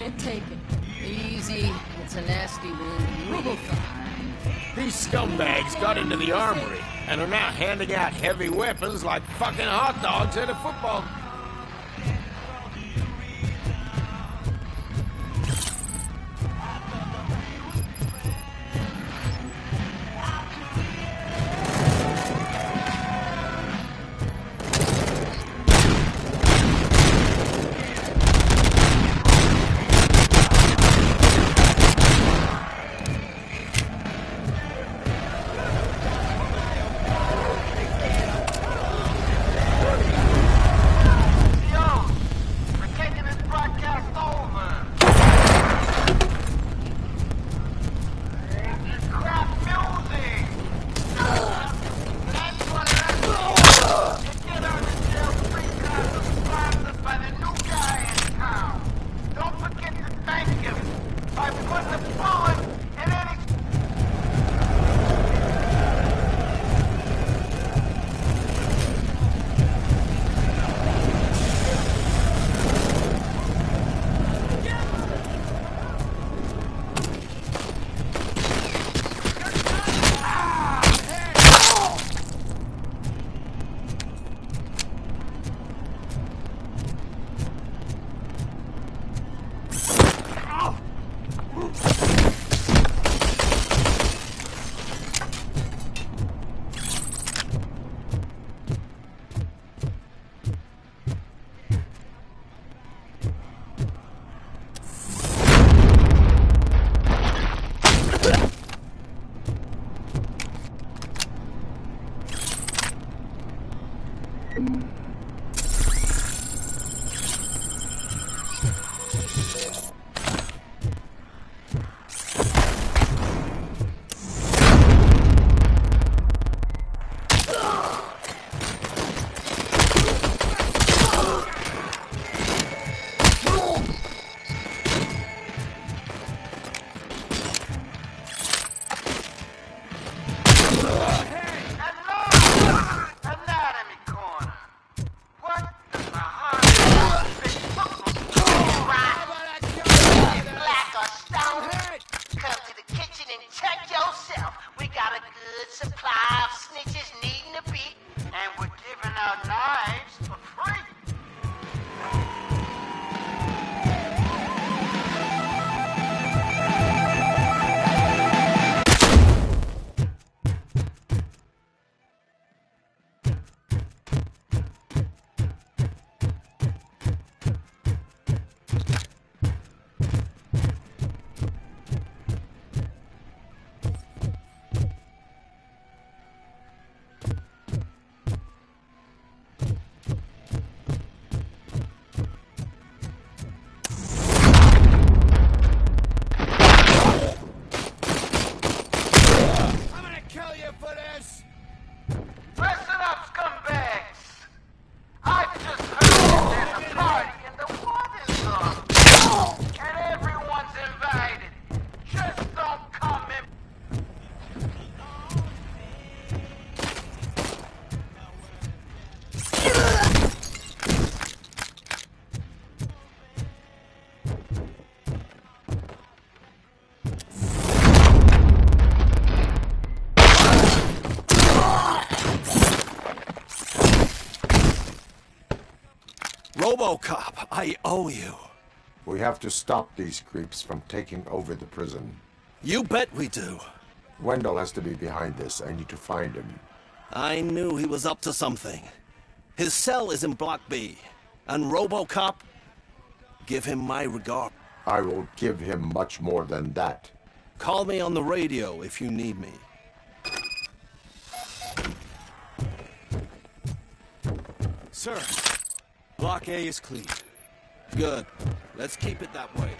can't take it. Easy. It's a nasty wound. Really fine. These scumbags got into the armory and are now handing out heavy weapons like fucking hot dogs at a football. Robocop, I owe you. We have to stop these creeps from taking over the prison. You bet we do. Wendell has to be behind this. I need to find him. I knew he was up to something. His cell is in Block B. And Robocop, give him my regard. I will give him much more than that. Call me on the radio if you need me. Sir, Block A is clean. Good. Let's keep it that way.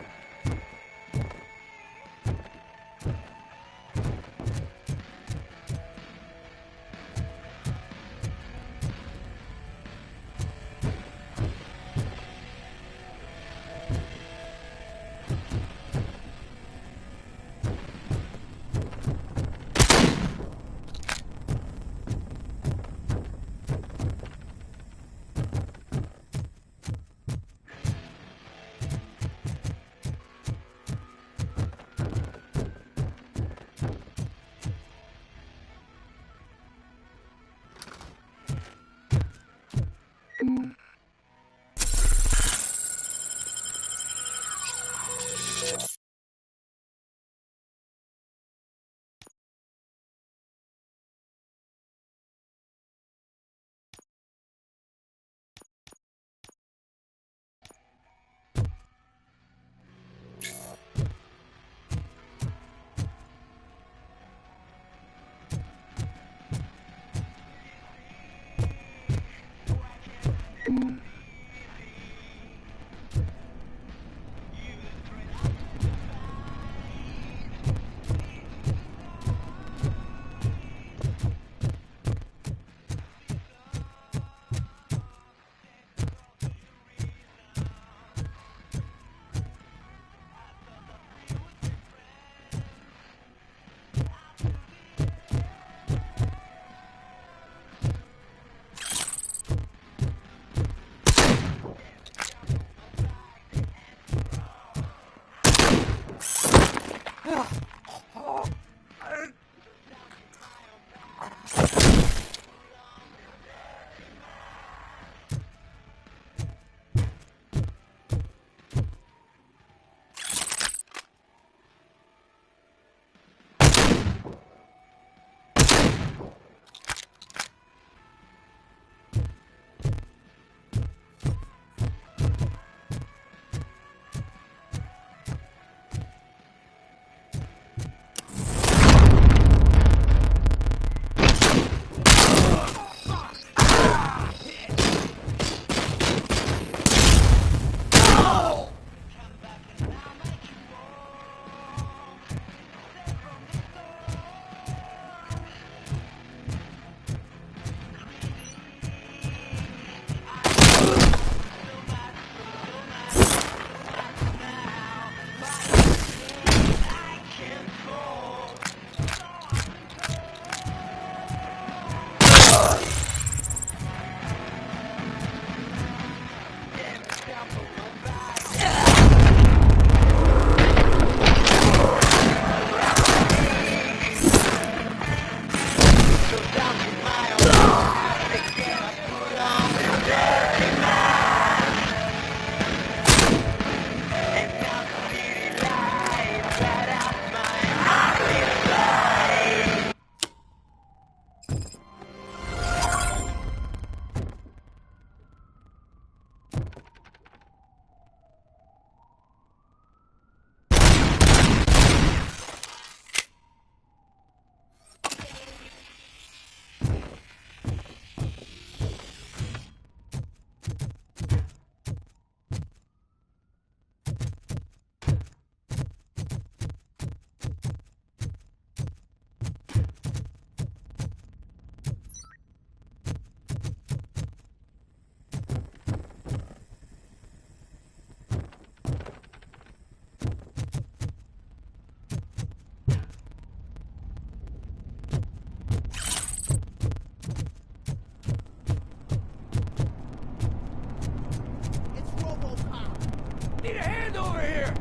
Need a hand over here!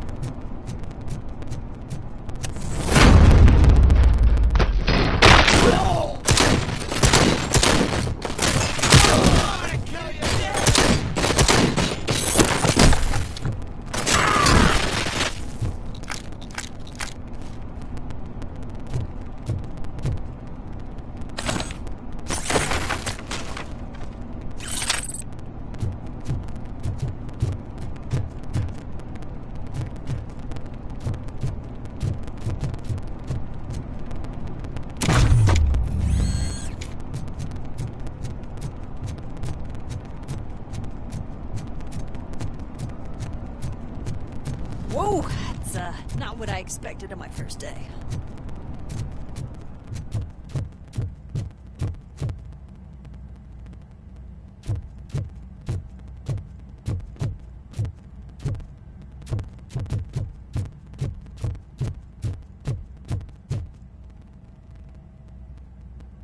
Whoa, that's not what I expected on my first day.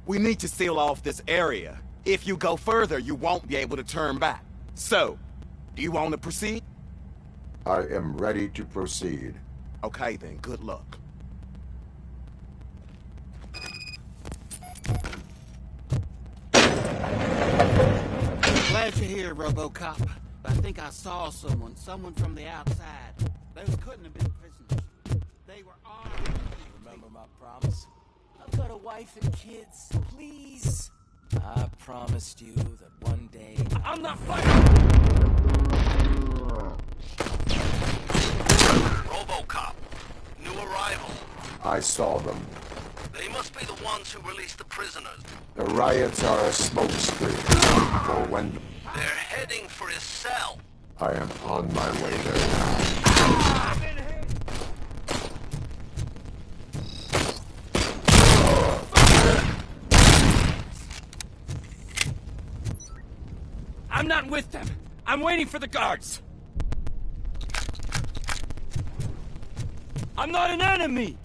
We need to seal off this area. If you go further, you won't be able to turn back. So, do you want to proceed? I am ready to proceed. Okay then, good luck. Glad you're here, Robocop. I think I saw someone from the outside. Those couldn't have been prisoners. They were armed. Remember my promise? I've got a wife and kids. Please. I promised you that one day... I'm not fighting! Robocop. New arrival. I saw them. They must be the ones who released the prisoners. The riots are a smokescreen for Wendell. They're heading for his cell. I am on my way there now. I'm not with them. I'm waiting for the guards. I'm not an enemy.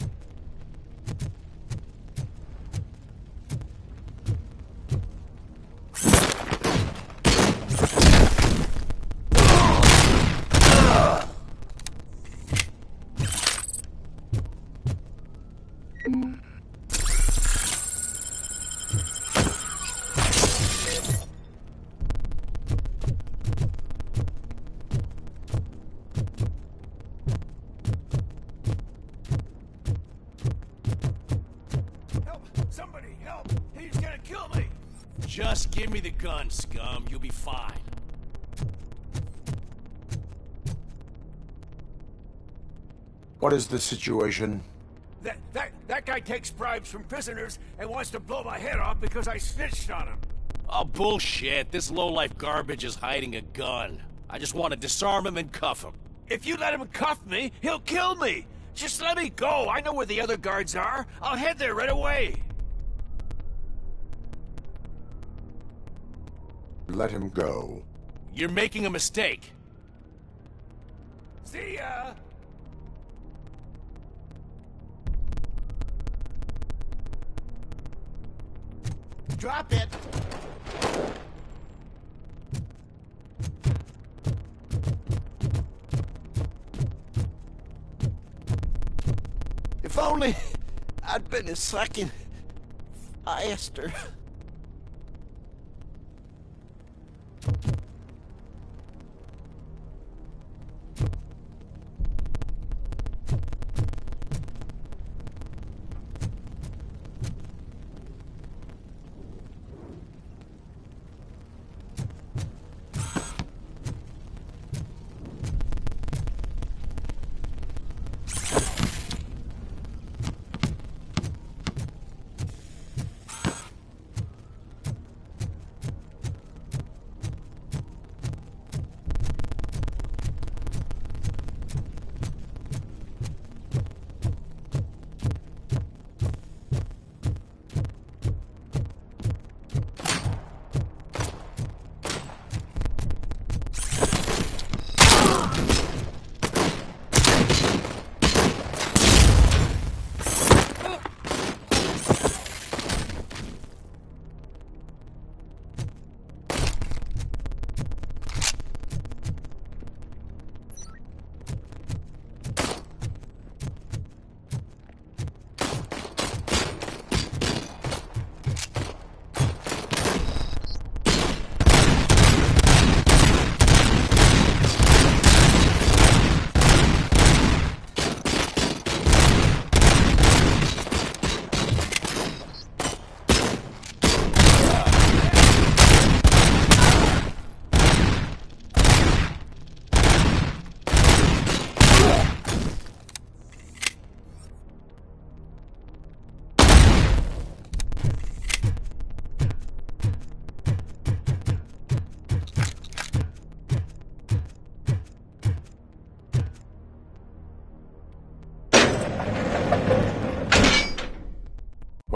Somebody help! He's gonna kill me! Just give me the gun, scum. You'll be fine. What is the situation? That guy takes bribes from prisoners and wants to blow my head off because I snitched on him. Oh, bullshit. This lowlife garbage is hiding a gun. I just want to disarm him and cuff him. If you let him cuff me, he'll kill me. Just let me go. I know where the other guards are. I'll head there right away. Let him go. You're making a mistake. See ya! Drop it! If only I'd been a second faster.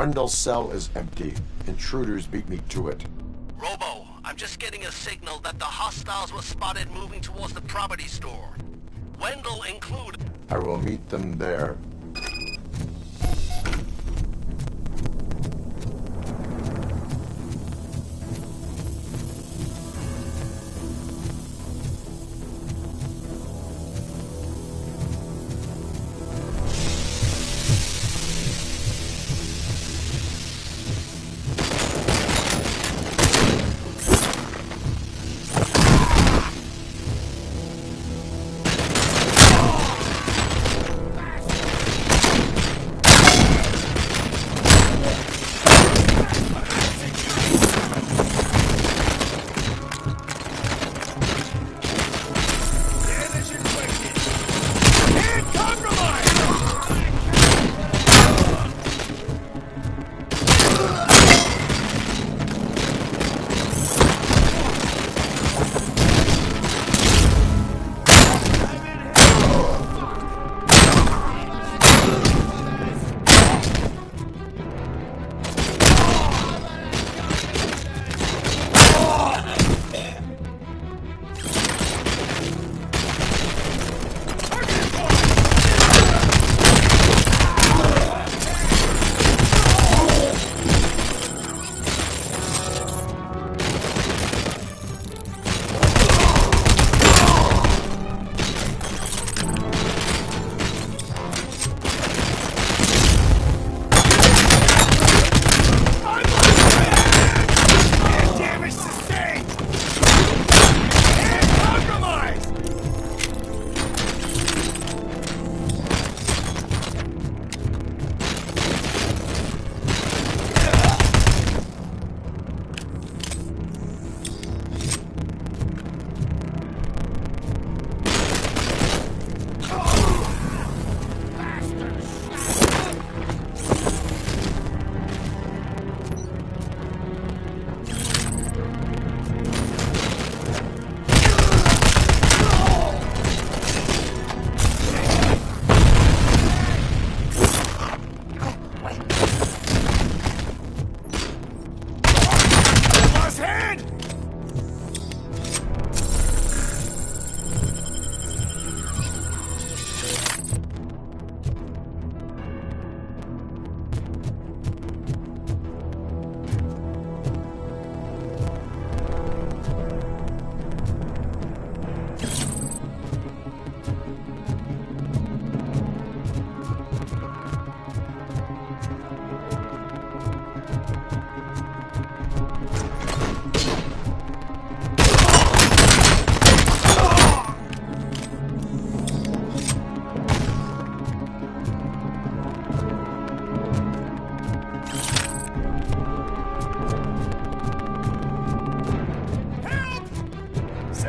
Wendell's cell is empty. Intruders beat me to it. Robo, I'm just getting a signal that the hostiles were spotted moving towards the property store. Wendell included. I will meet them there.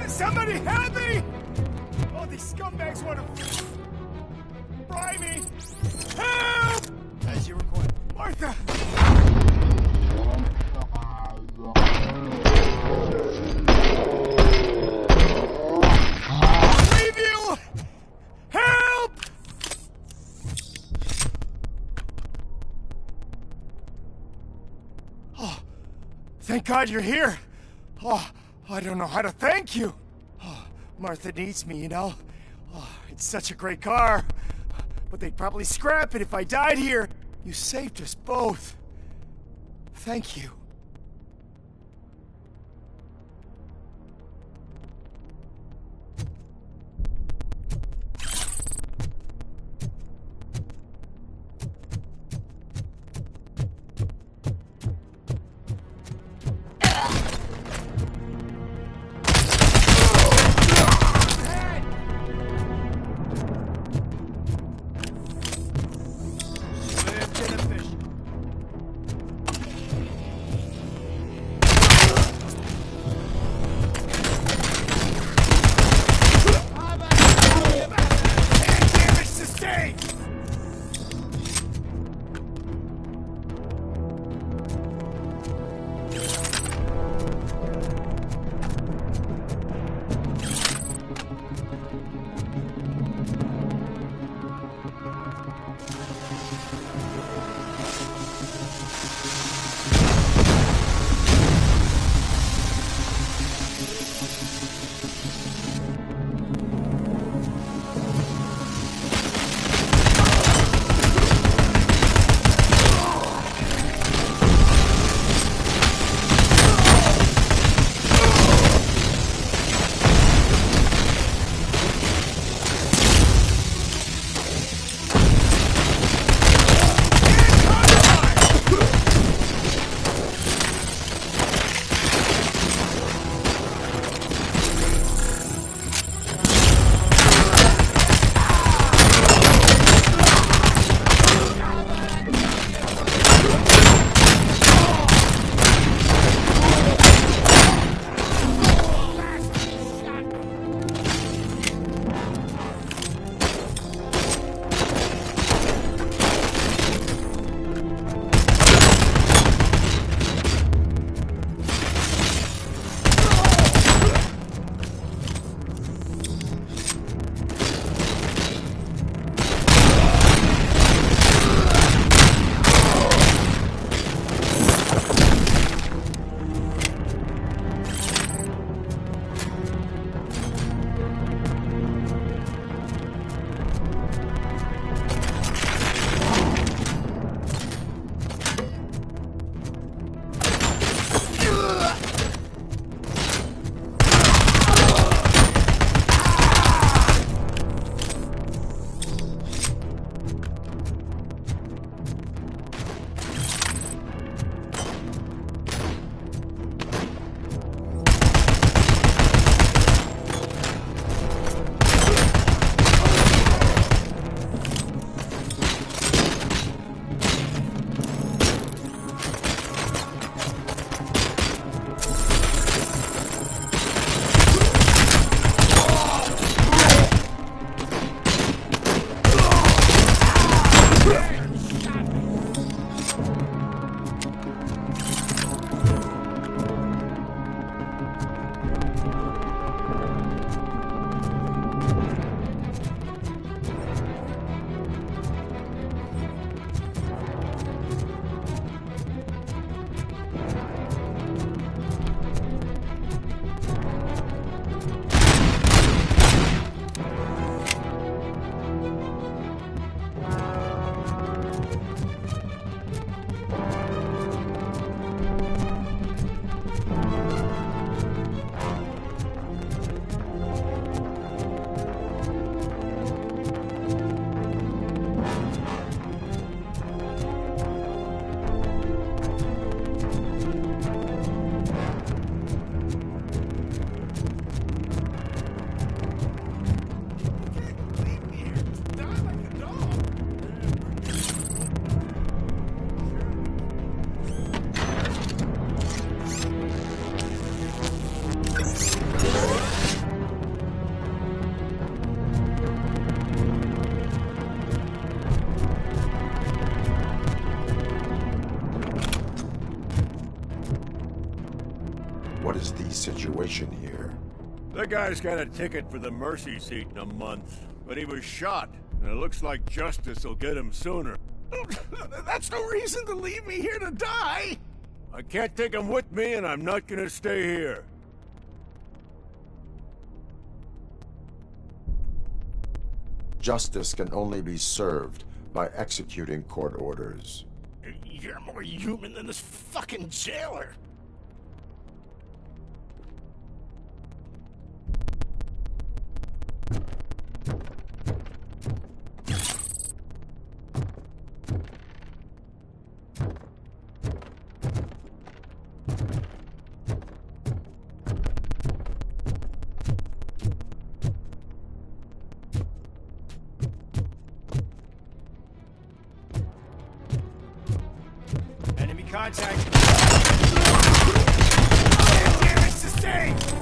Somebody help me! Oh, these scumbags want to fry me! Help! As you request. Martha! I'll leave you! Help! Oh, thank God you're here. Oh, I don't know how to thank you. Oh, Martha needs me, you know. Oh, it's such a great car. But they'd probably scrap it if I died here. You saved us both. Thank you. situation here. The guy's got a ticket for the mercy seat in a month, but he was shot, and it looks like justice will get him sooner. That's no reason to leave me here to die! I can't take him with me, and I'm not gonna stay here. Justice can only be served by executing court orders. You're more human than this fucking jailer! Enemy contact! Damage sustained!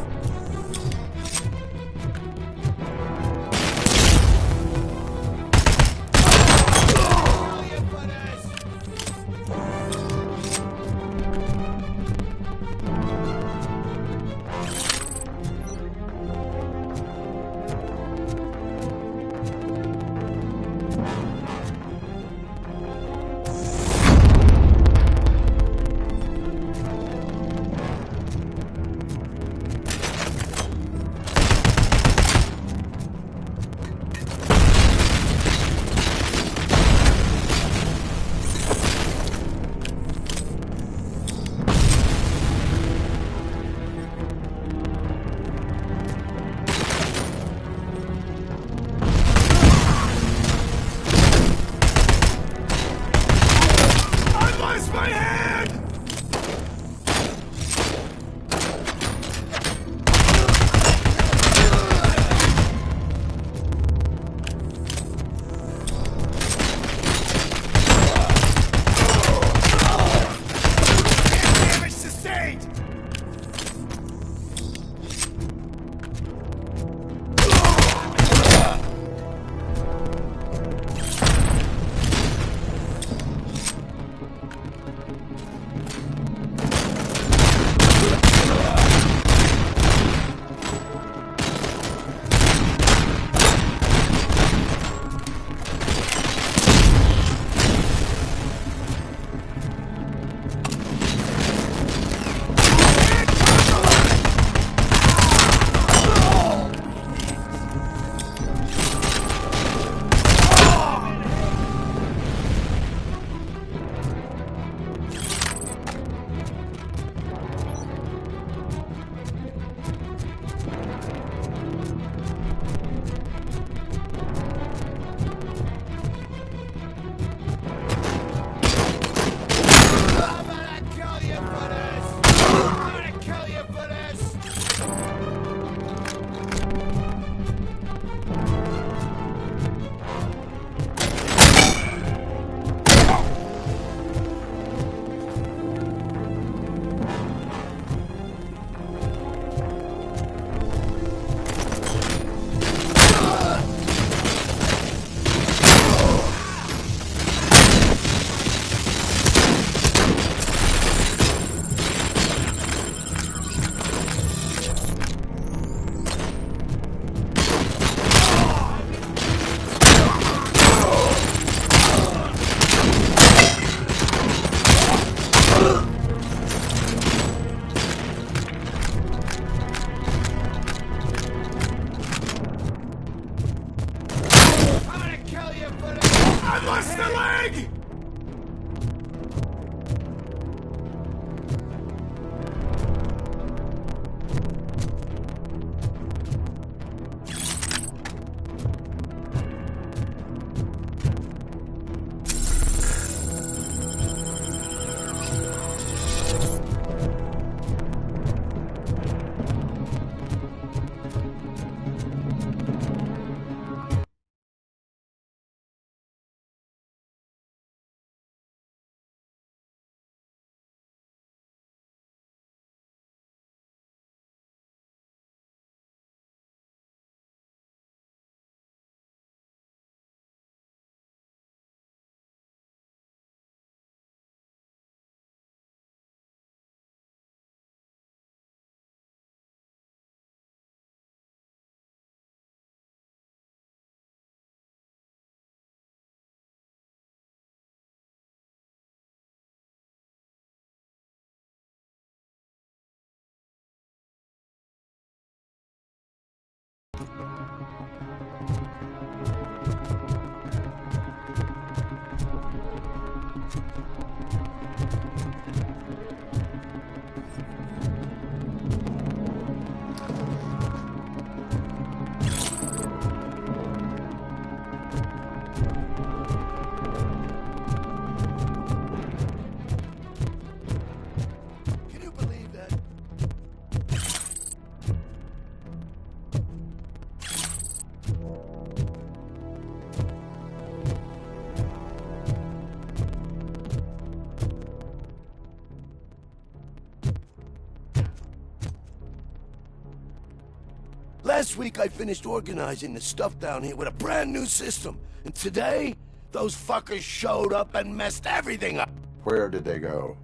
Last week I finished organizing the stuff down here with a brand new system. And today, those fuckers showed up and messed everything up. Where did they go?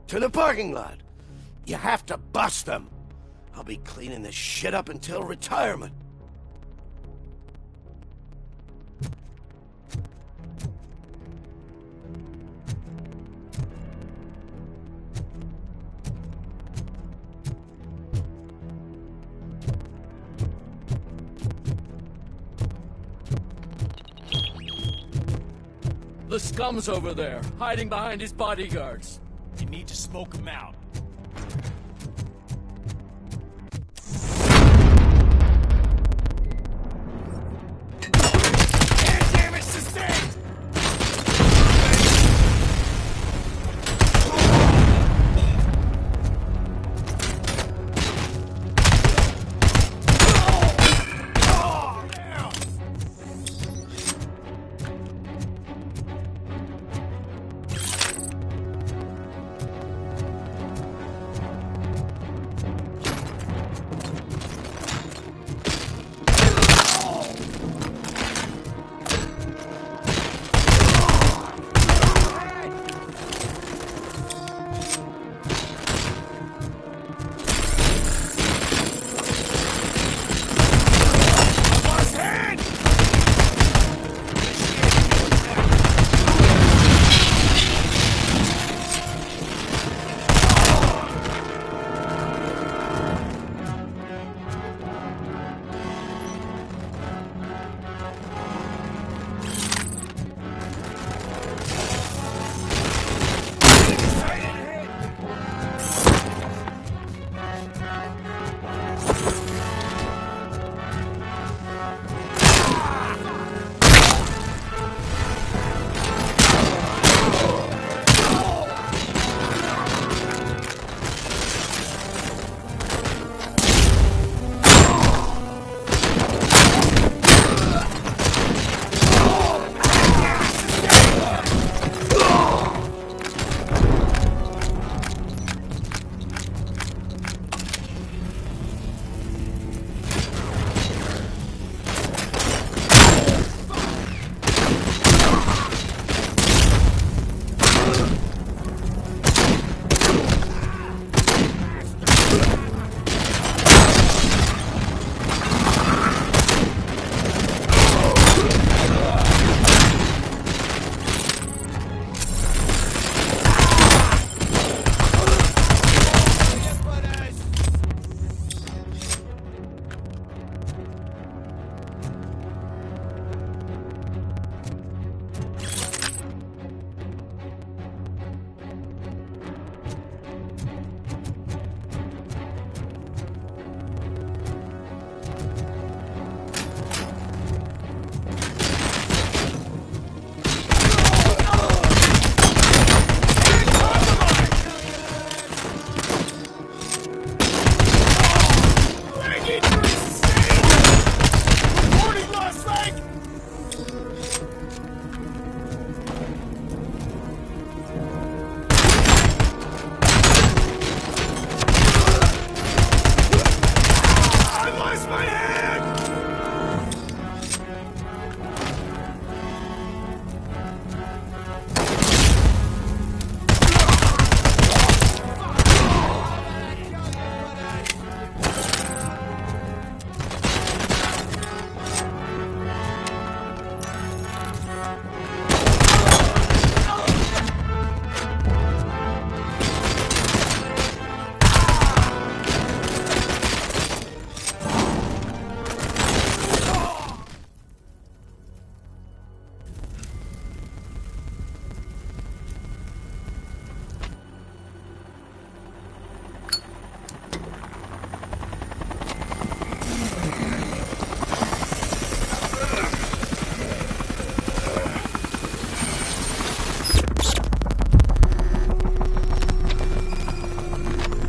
To the parking lot. You have to bust them. I'll be cleaning this shit up until retirement. The scum's over there, hiding behind his bodyguards. You need to smoke him out. Air damage sustained!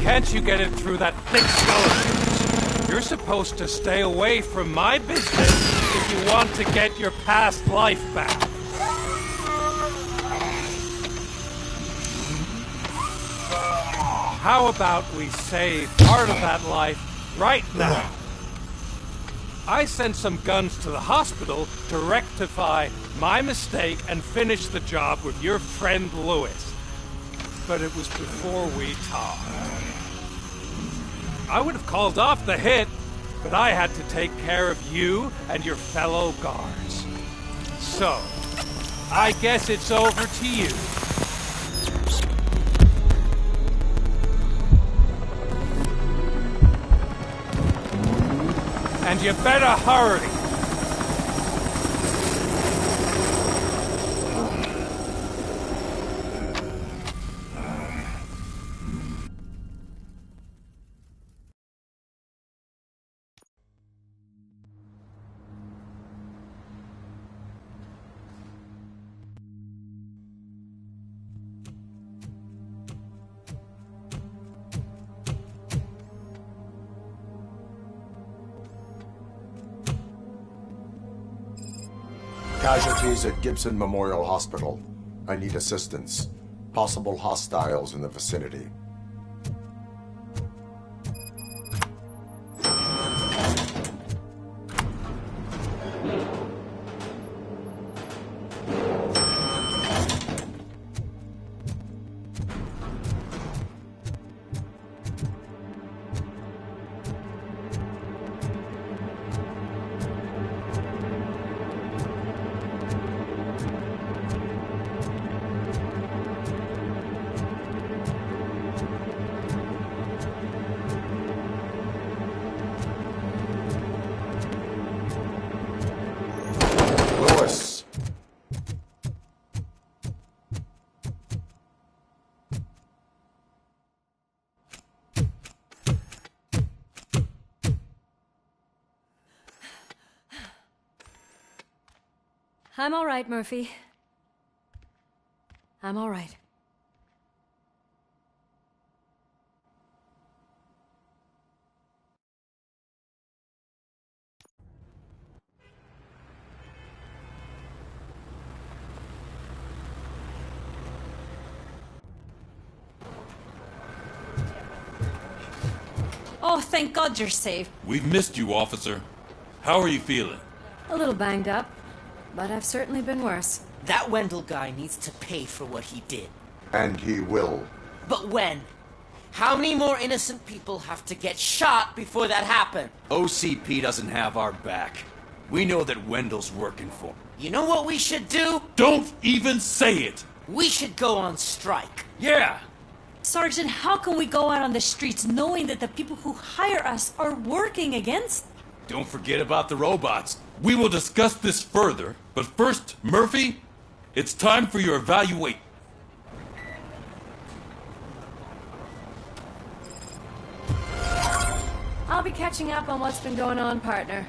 Can't you get it through that thick skull? You're supposed to stay away from my business. if you want to get your past life back. How about we save part of that life right now? I sent some guns to the hospital to rectify my mistake and finish the job with your friend Lewis. But it was before we talked. I would have called off the hit, but I had to take care of you and your fellow guards. So, I guess it's over to you. And you better hurry. Casualties at Gibson Memorial Hospital. I need assistance. Possible hostiles in the vicinity. I'm all right, Murphy. I'm all right. Oh, thank God you're safe. We've missed you, officer. How are you feeling? A little banged up, but I've certainly been worse. That Wendell guy needs to pay for what he did. And he will. But when? How many more innocent people have to get shot before that happens? OCP doesn't have our back. We know that Wendell's working for him. You know what we should do? Don't even say it! We should go on strike. Yeah! Sergeant, how can we go out on the streets knowing that the people who hire us are working against? Don't forget about the robots. We will discuss this further, but first, Murphy, it's time for your evaluate. I'll be catching up on what's been going on, partner.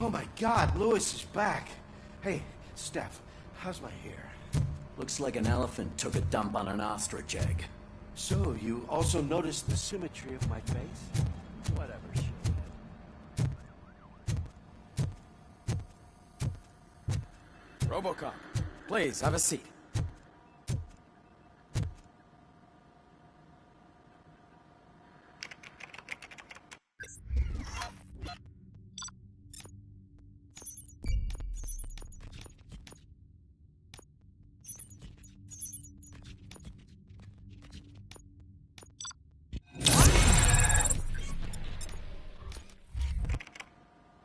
Oh my God, Lewis is back. Hey, Steph, how's my hair? Looks like an elephant took a dump on an ostrich egg. So, you also noticed the symmetry of my face? Whatever, shit. Robocop, please, have a seat.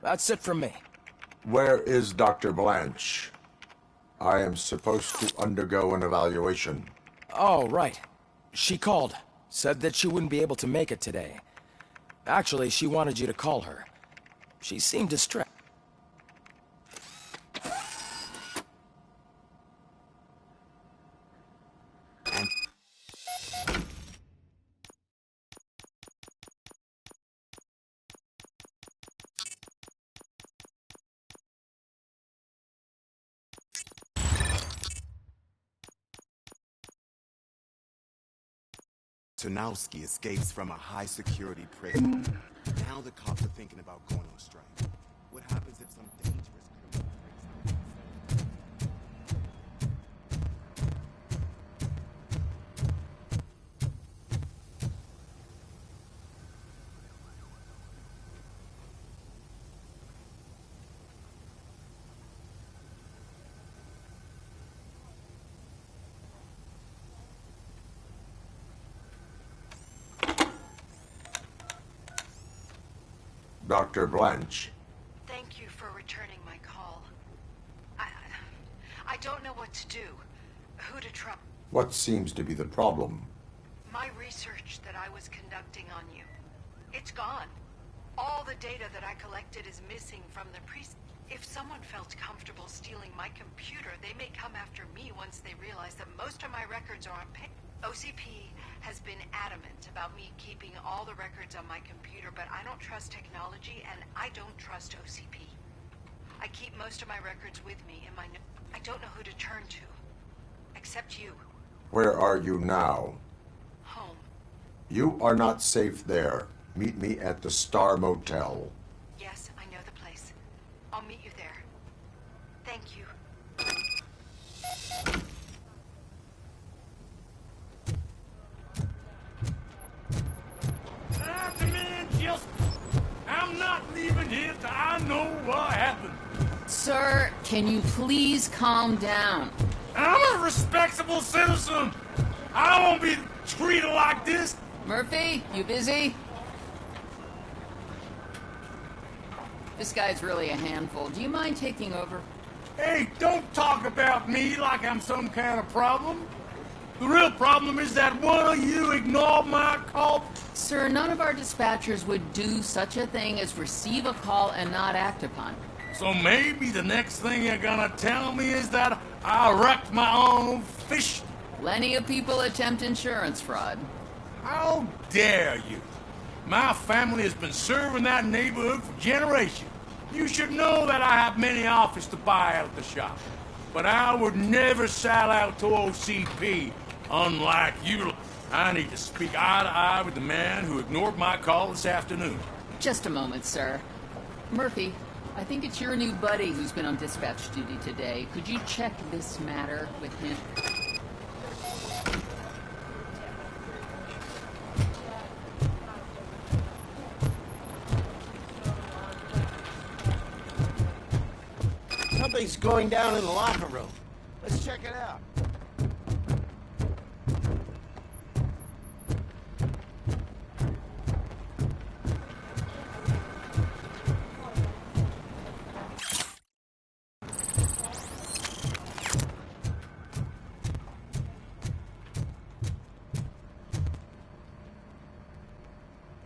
That's it from me. Where is Dr. Blanche? I am supposed to undergo an evaluation. Oh, right. She called. Said that she wouldn't be able to make it today. Actually, she wanted you to call her. She seemed distressed. Tarnowski escapes from a high-security prison. Now the cops are thinking about going on strike. What happens if some dangerous criminal breaks out? Dr. Blanche. Thank you for returning my call. I don't know what to do. Who to trust. What seems to be the problem? My research that I was conducting on you. It's gone. All the data that I collected is missing from the If someone felt comfortable stealing my computer, they may come after me once they realize that most of my records are on paper. OCP has been adamant about me keeping all the records on my computer, but I don't trust technology, and I don't trust OCP. I keep most of my records with me in my I don't know who to turn to. Except you. Where are you now? Home. You are not safe there. Meet me at the Star Motel. Yes, I know the place. I'll meet you there. Thank you. I'm not leaving here till I know what happened. Sir, can you please calm down? I'm a respectable citizen. I won't be treated like this. Murphy, you busy? This guy's really a handful. Do you mind taking over? Hey, don't talk about me like I'm some kind of problem. The real problem is that one of you ignored my call. Sir, none of our dispatchers would do such a thing as receive a call and not act upon it. So maybe the next thing you're gonna tell me is that I wrecked my own fish. Plenty of people attempt insurance fraud. How dare you? My family has been serving that neighborhood for generations. You should know that I have many offers to buy out the shop. But I would never sell out to OCP, unlike you. I need to speak eye to eye with the man who ignored my call this afternoon. Just a moment, sir. Murphy, I think it's your new buddy who's been on dispatch duty today. Could you check this matter with him? Something's going down in the locker room. Let's check it out.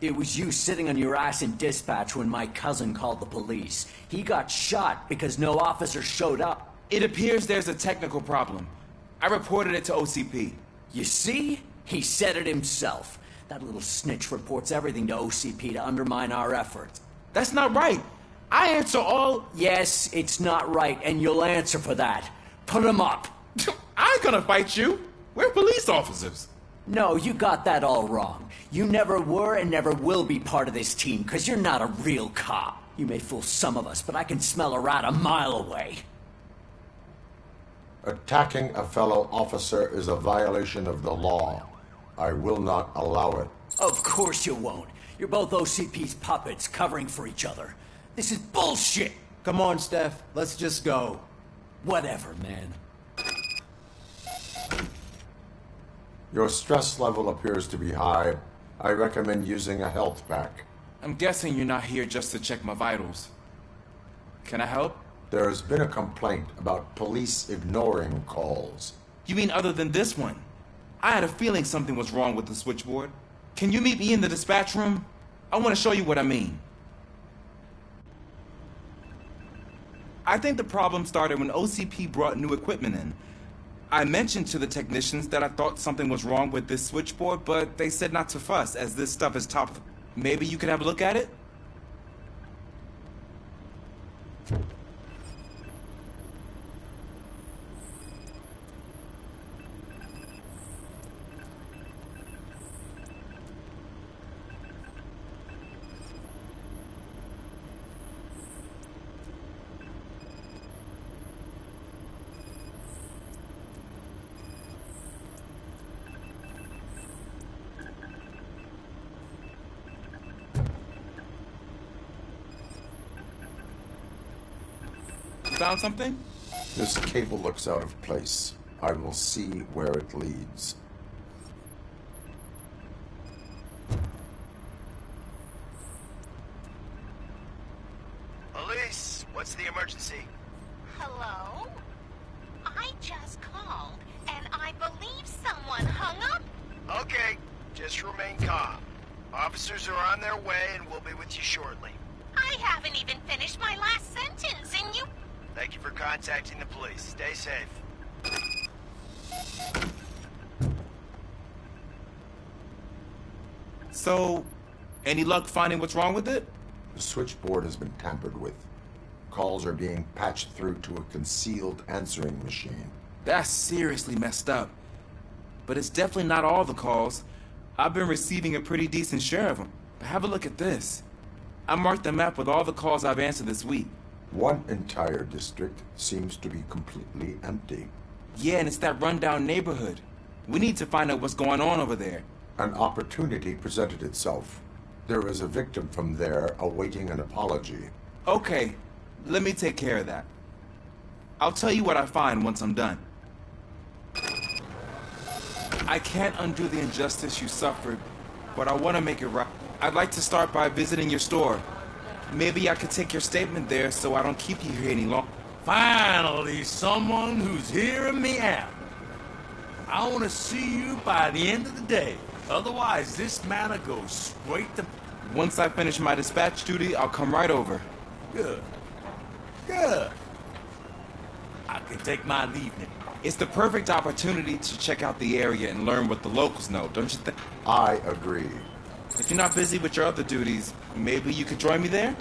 It was you sitting on your ass in dispatch when my cousin called the police. He got shot because no officer showed up. It appears there's a technical problem. I reported it to OCP. You see? He said it himself. That little snitch reports everything to OCP to undermine our efforts. That's not right. I answer all... Yes, it's not right, and you'll answer for that. Put him up. I ain't gonna fight you. We're police officers. No, you got that all wrong. You never were and never will be part of this team, because you're not a real cop. You may fool some of us, but I can smell a rat a mile away. Attacking a fellow officer is a violation of the law. I will not allow it. Of course you won't. You're both OCP's puppets, covering for each other. This is bullshit! Come on, Steph. Let's just go. Whatever, man. Your stress level appears to be high. I recommend using a health pack. I'm guessing you're not here just to check my vitals. Can I help? There has been a complaint about police ignoring calls. You mean other than this one? I had a feeling something was wrong with the switchboard. Can you meet me in the dispatch room? I want to show you what I mean. I think the problem started when OCP brought new equipment in. I mentioned to the technicians that I thought something was wrong with this switchboard, but they said not to fuss, as this stuff is top... Maybe you could have a look at it? Found something? This cable looks out of place. I will see where it leads. Police, what's the emergency? Hello? I just called, and I believe someone hung up. Okay, just remain calm. Officers are on their way, and we'll be with you shortly. I haven't even finished my last sentence, and you... Thank you for contacting the police. Stay safe. So, any luck finding what's wrong with it? The switchboard has been tampered with. Calls are being patched through to a concealed answering machine. That's seriously messed up. But it's definitely not all the calls. I've been receiving a pretty decent share of them. But have a look at this. I marked the map with all the calls I've answered this week. One entire district seems to be completely empty. Yeah, and it's that rundown neighborhood. We need to find out what's going on over there. An opportunity presented itself. There is a victim from there awaiting an apology. Okay, let me take care of that. I'll tell you what I find once I'm done. I can't undo the injustice you suffered, but I want to make it right. I'd like to start by visiting your store. Maybe I could take your statement there so I don't keep you here any longer. Finally, someone who's hearing me out. I want to see you by the end of the day. Otherwise, this matter goes straight to... Once I finish my dispatch duty, I'll come right over. Good. Good. I can take my leave now. It's the perfect opportunity to check out the area and learn what the locals know, don't you think? I agree. If you're not busy with your other duties, maybe you could join me there?